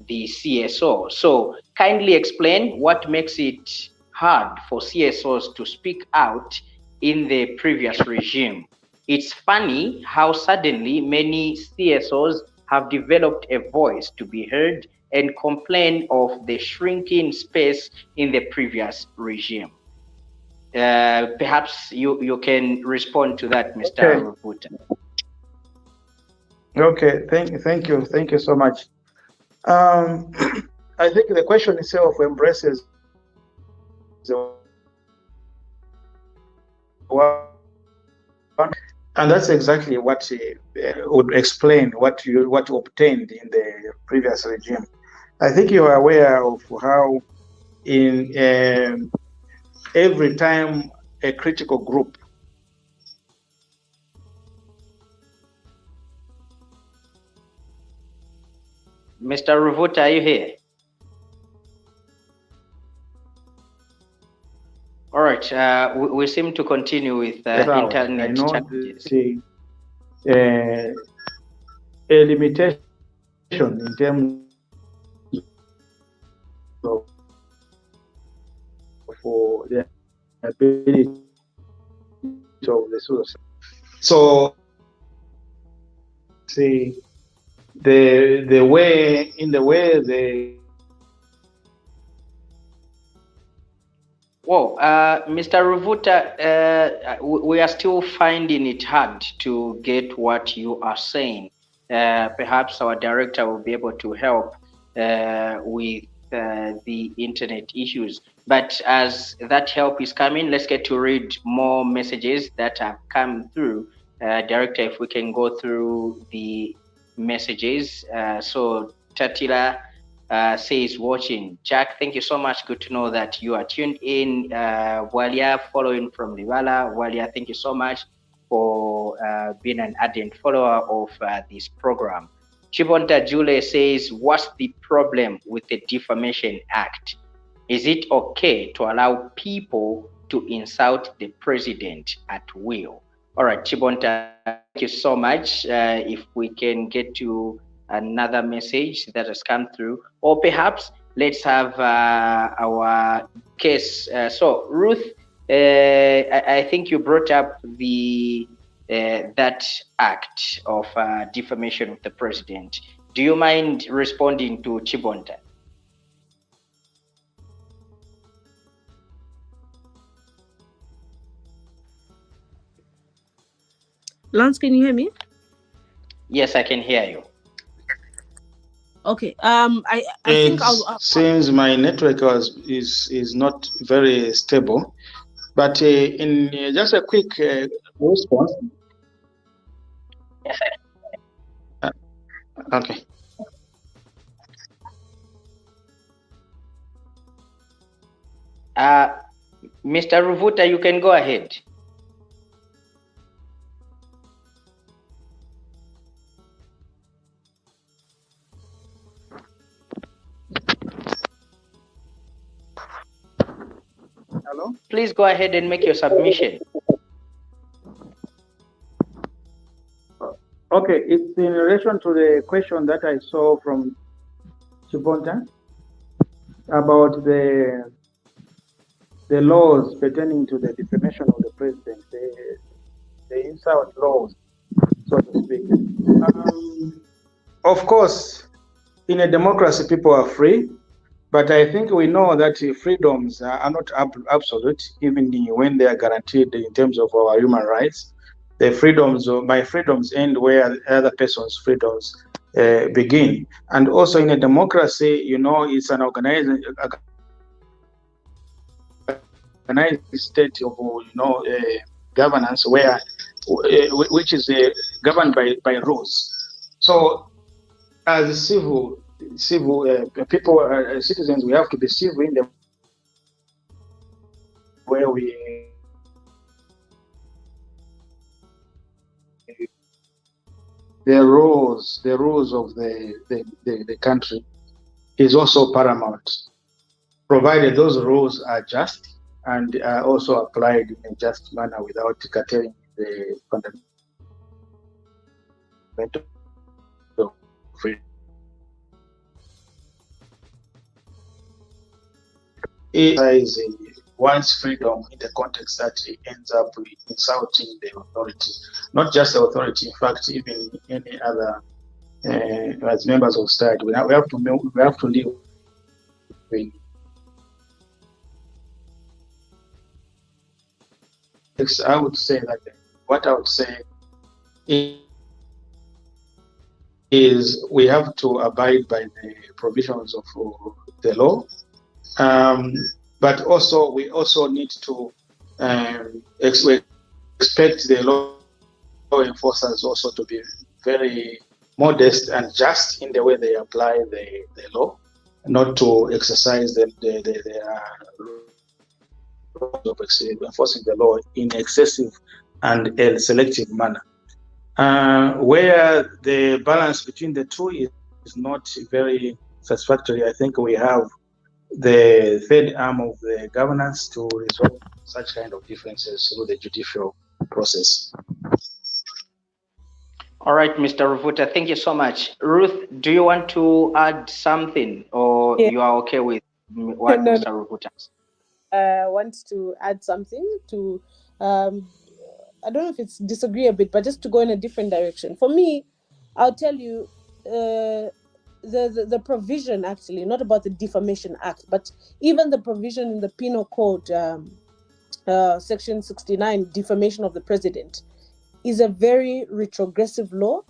the CSO. So kindly explain what makes it hard for CSOs to speak out in the previous regime. It's funny how suddenly many CSOs have developed a voice to be heard and complain of the shrinking space in the previous regime. Perhaps you can respond to that, Mr. Rubvuta. Okay, thank you so much. I think the question itself embraces and that's exactly what would explain what you obtained in the previous regime. I think you are aware of how in every time a critical group Mr. Rubvuta, are you here? All right, we seem to continue with internet challenges. A limitation in terms of for the ability of the source. So, see, the way they. Whoa, Mr. Rubvuta, we are still finding it hard to get what you are saying. Perhaps our director will be able to help with the internet issues. But as that help is coming, let's get to read more messages that have come through. Director, if we can go through the messages. So Tatila says watching. Jack, thank you so much. Good to know that you are tuned in. Walia following from Liwala. Walia, thank you so much for being an ardent follower of this program. Chibonta Jule says, what's the problem with the Defamation Act? Is it okay to allow people to insult the president at will? All right, Chibonta, thank you so much. If we can get to another message that has come through, or perhaps let's have our case. So Ruth, I think you brought up the that act of defamation of the president. Do you mind responding to Chibonta? Lance, can you hear me? Yes, I can hear you. Okay. I think I'll since my network is not very stable, but in just a quick response. Yes, Okay. Mr. Rubvuta, you can go ahead. Hello? Please go ahead and make your submission. Okay, it's in relation to the question that I saw from Chibonta about the laws pertaining to the defamation of the president, the insult laws, so to speak. Of course, in a democracy, people are free, but I think we know that freedoms are not absolute, even when they are guaranteed in terms of our human rights. The freedoms, my freedoms end where other person's freedoms begin. And also in a democracy, it's an organized state of governance where which is governed by rules. So as civil people, citizens, we have to be civil in the where we the rules of the country is also paramount, provided those rules are just and are also applied in a just manner without curtailing the fundamental freedom. Exercising one's freedom in the context that it ends up insulting the authority, not just the authority, in fact, even any other as members of society. We have to live in. I would say that what I would say is we have to abide by the provisions of the law, but also we also need to expect the law enforcers also to be very modest and just in the way they apply the law, not to exercise the of enforcing the law in excessive and selective manner, where the balance between the two is not very satisfactory. I think we have the third arm of the governance to resolve such kind of differences through the judicial process. All right, Mr. Rubvuta, thank you so much. Ruth, do you want to add something, or you are okay with what Mr. Rubvuta said? Want to add something to I don't know if it's disagree a bit, but just to go in a different direction. For me, I'll tell you the provision, actually, not about the Defamation Act, but even the provision in the Penal Code, Section 69, defamation of the president, is a very retrogressive law.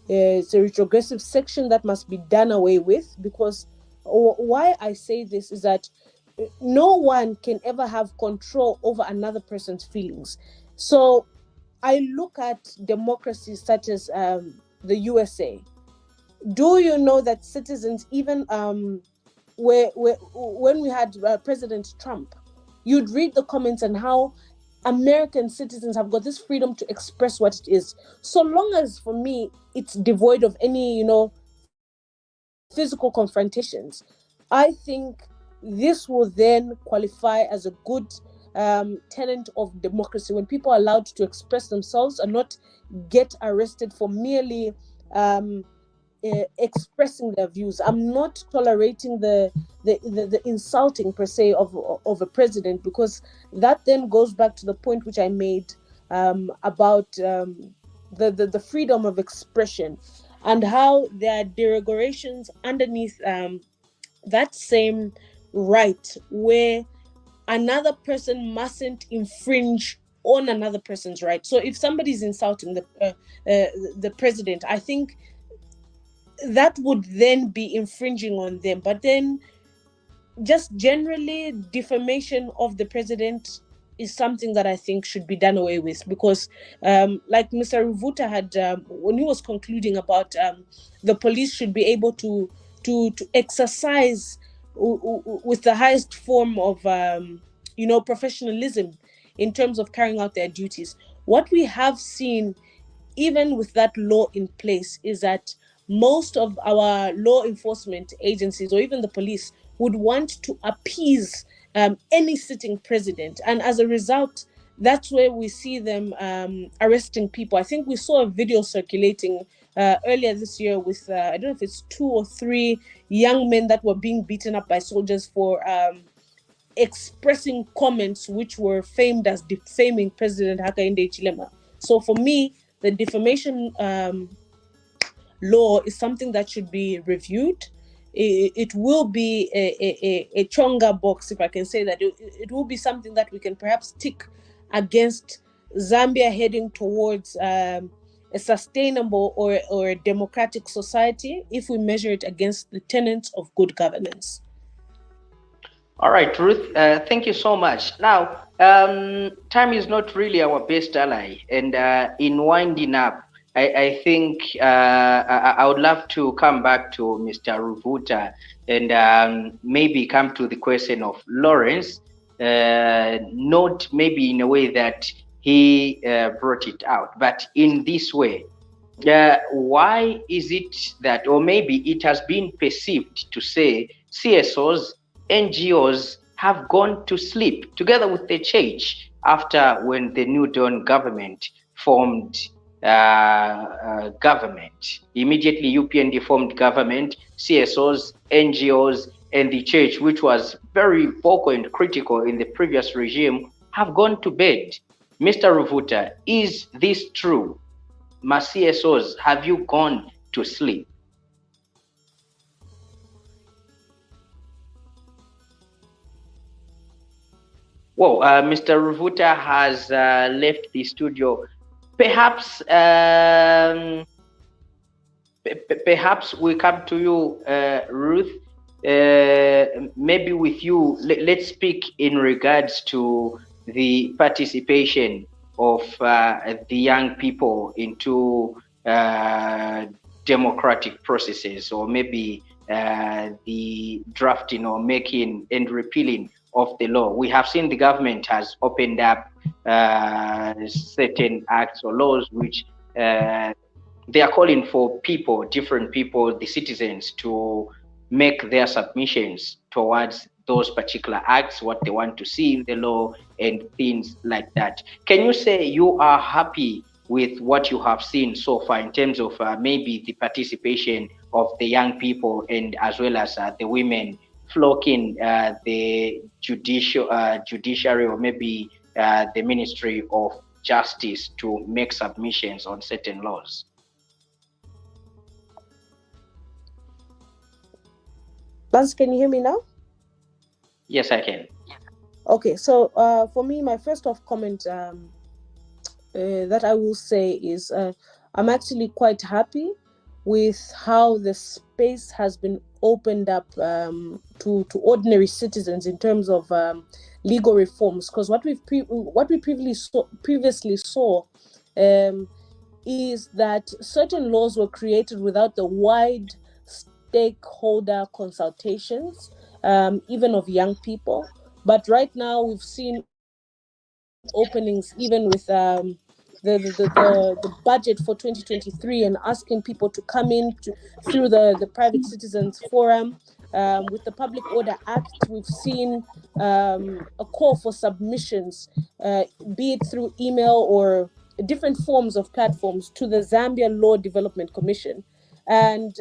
It's a retrogressive section that must be done away with, because why I say this is that no one can ever have control over another person's feelings. So I look at democracies such as the USA. Do you know that citizens, even when we had President Trump, you'd read the comments on how American citizens have got this freedom to express what it is, so long as, for me, it's devoid of any, physical confrontations. I think this will then qualify as a good tenet of democracy, when people are allowed to express themselves and not get arrested for merely expressing their views. I'm not tolerating the insulting per se of a president, because that then goes back to the point which I made about the freedom of expression, and how there are derogations underneath that same right, where another person mustn't infringe on another person's right. So if somebody's insulting the president, I think that would then be infringing on them. But then, just generally, defamation of the president is something that I think should be done away with, because like Mr. Rubvuta had, when he was concluding about the police should be able to exercise with the highest form of professionalism in terms of carrying out their duties. What we have seen, even with that law in place, is that most of our law enforcement agencies, or even the police, would want to appease any sitting president. And as a result, that's where we see them arresting people. I think we saw a video circulating earlier this year with, I don't know if it's 2 or 3 young men that were being beaten up by soldiers for expressing comments which were famed as defaming President Hakainde Hichilema. So for me, the defamation law is something that should be reviewed. It will be a chonga box, if I can say that. It will be something that we can perhaps tick against Zambia heading towards a sustainable or a democratic society, if we measure it against the tenets of good governance. All right, Ruth, thank you so much. Now, time is not really our best ally, and in winding up, I think I would love to come back to Mr. Rubvuta and maybe come to the question of Lawrence, not maybe in a way that he brought it out, but in this way. Why is it that, or maybe it has been perceived to say CSOs, NGOs have gone to sleep together with the church after when the New Dawn government formed government? Immediately UPND formed government, CSOs, NGOs, and the church, which was very vocal and critical in the previous regime, have gone to bed. Mr. Rubvuta, is this true? My CSOs, have you gone to sleep? Well, Mr. Rubvuta has left the studio. Perhaps perhaps we come to you, Ruth. Maybe with you, let's speak in regards to the participation of the young people into democratic processes, or maybe the drafting or making and repealing of the law. We have seen the government has opened up certain acts or laws which they are calling for people, different people, the citizens, to make their submissions towards those particular acts, what they want to see in the law and things like that. Can you say you are happy with what you have seen so far in terms of maybe the participation of the young people, and as well as the women flocking the judiciary, or maybe the Ministry of Justice, to make submissions on certain laws? Buzz, can you hear me now? Yes, I can. Okay, so for me, my first off comment that I will say is I'm actually quite happy with how the space has been opened up to ordinary citizens in terms of legal reforms. Because what we previously saw is that certain laws were created without the wide stakeholder consultations, even of young people. But right now we've seen openings even with the budget for 2023, and asking people to come in through the Private Citizens Forum. With the Public Order Act, we've seen a call for submissions, be it through email or different forms of platforms, to the Zambia Law Development Commission. And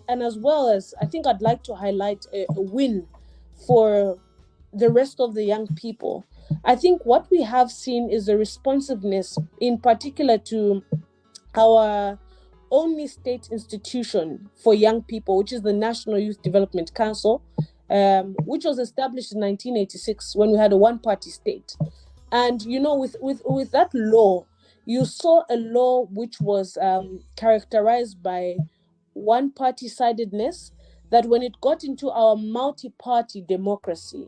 as well as, I think I'd like to highlight a win for the rest of the young people. I think what we have seen is a responsiveness, in particular to our only state institution for young people, which is the National Youth Development Council, which was established in 1986 when we had a one-party state. And, you know, with that law, you saw a law which was characterized by one-party-sidedness, that when it got into our multi-party democracy,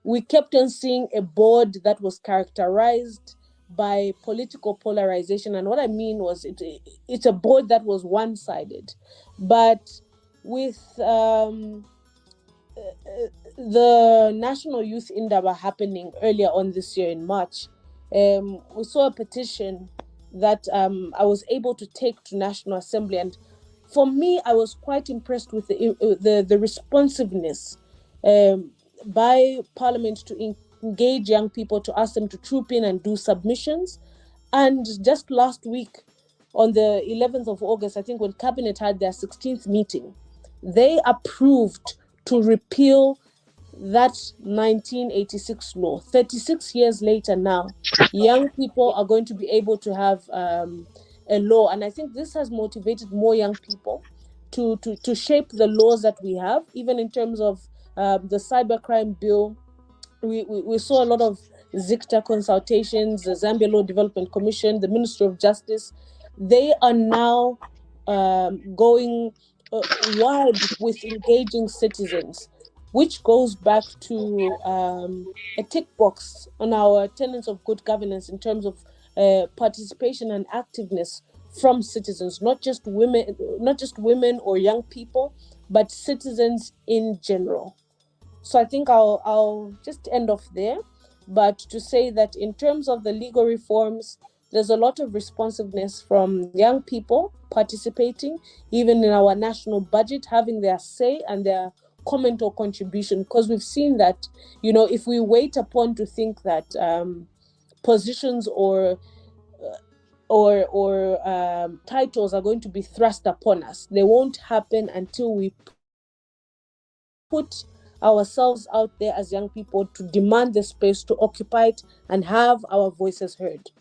we kept on seeing a board that was characterized by political polarization. And what I mean was it's a board that was one-sided. But with the National Youth Indaba happening earlier on this year in March, we saw a petition that I was able to take to National Assembly. And for me, I was quite impressed with the responsiveness by Parliament to engage young people, to ask them to troop in and do submissions. And just last week, on the 11th of August, I think when Cabinet had their 16th meeting, they approved to repeal that 1986 law. 36 years later now, young people are going to be able to have a law. And I think this has motivated more young people to shape the laws that we have, even in terms of the cybercrime bill. We saw a lot of ZICTA consultations, the Zambia Law Development Commission, the Ministry of Justice. They are now going wide with engaging citizens, which goes back to a tick box on our tenets of good governance in terms of participation and activeness from citizens, not just women or young people, but citizens in general. So I think I'll just end off there, but to say that in terms of the legal reforms, there's a lot of responsiveness from young people participating, even in our national budget, having their say and their comment or contribution, because we've seen that, if we wait upon to think that positions or titles are going to be thrust upon us, they won't happen until we put ourselves out there as young people to demand the space, to occupy it, and have our voices heard.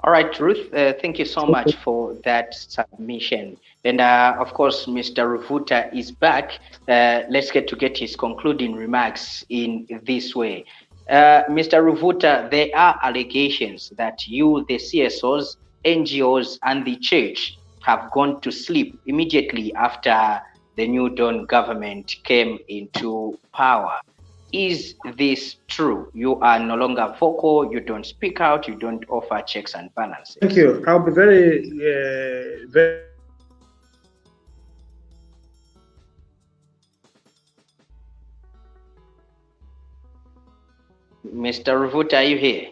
All right, Ruth, thank you so much for that submission. And of course, Mr. Rubvuta is back. Let's get his concluding remarks in this way. Mr. Rubvuta, there are allegations that you, the CSOs, NGOs, and the church have gone to sleep immediately after the New Dawn government came into power. Is this true? You are no longer vocal, you don't speak out, you don't offer checks and balances. Thank you. I'll be very Mr. Rubvuta, are you here?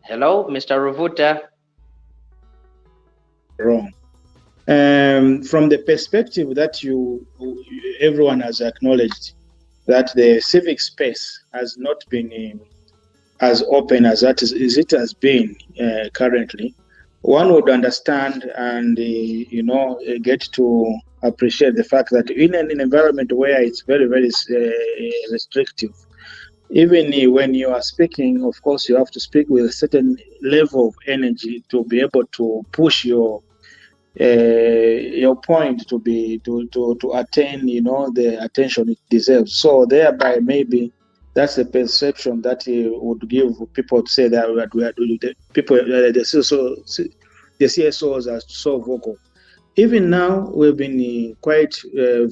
Hello, Mr. Rubvuta. Wrong. From the perspective that everyone has acknowledged that the civic space has not been as open as it has been currently, one would understand and get to appreciate the fact that in an environment where it's very, very restrictive, even when you are speaking, of course, you have to speak with a certain level of energy to be able to push your point to attain, the attention it deserves. So thereby, maybe that's the perception that would give people to say that the CSOs are so vocal. Even now, we've been quite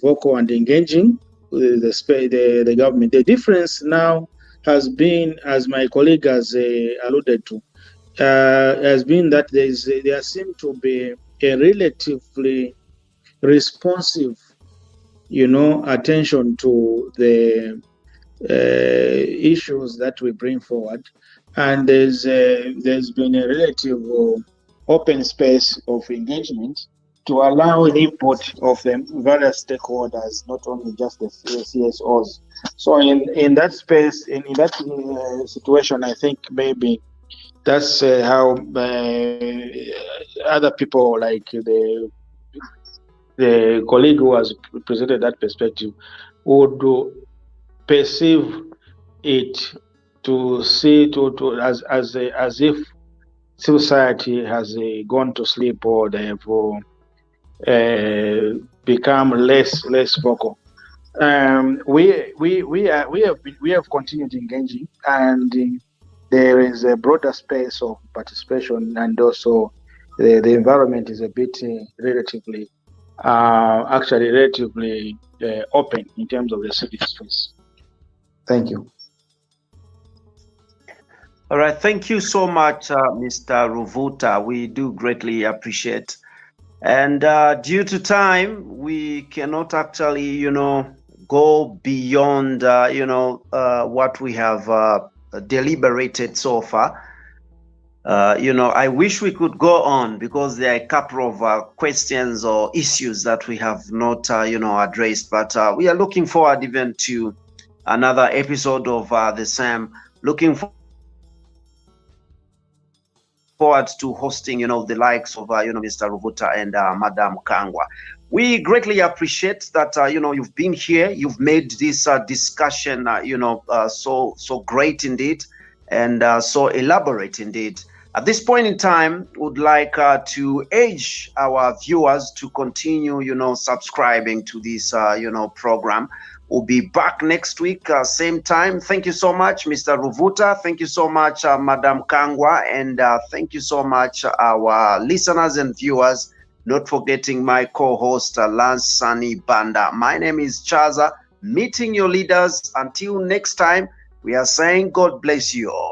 vocal and engaging with the government. The difference now has been, as my colleague has alluded to, has been that there seems to be a relatively responsive, attention to the issues that we bring forward, and there's been a relative open space of engagement to allow the input of the various stakeholders, not only just the CSOs. So in that space, in that situation, I think maybe that's how other people, like the colleague who has presented that perspective, would perceive it to see as if society has gone to sleep, or therefore become less vocal. We have continued engaging, and there is a broader space of participation, and also the environment is a bit relatively open in terms of the civic space. Thank you. All right, thank you so much, Mr. Rubvuta. We do greatly appreciate. And due to time, we cannot actually, go beyond, what we have deliberated so far. I wish we could go on because there are a couple of questions or issues that we have not, addressed. But we are looking forward even to another episode of the same. Looking forward to hosting, the likes of, Mr. Rubvuta and Madam Kangwa. We greatly appreciate that, you've been here. You've made this discussion, so great indeed, and so elaborate indeed. At this point in time, would like to urge our viewers to continue, subscribing to this, program. We'll be back next week, same time. Thank you so much, Mr. Rubvuta. Thank you so much, Madam Kangwa. And thank you so much, our listeners and viewers. Not forgetting my co-host, Lance Sani Banda. My name is Chaza, meeting your leaders. Until next time, we are saying God bless you all.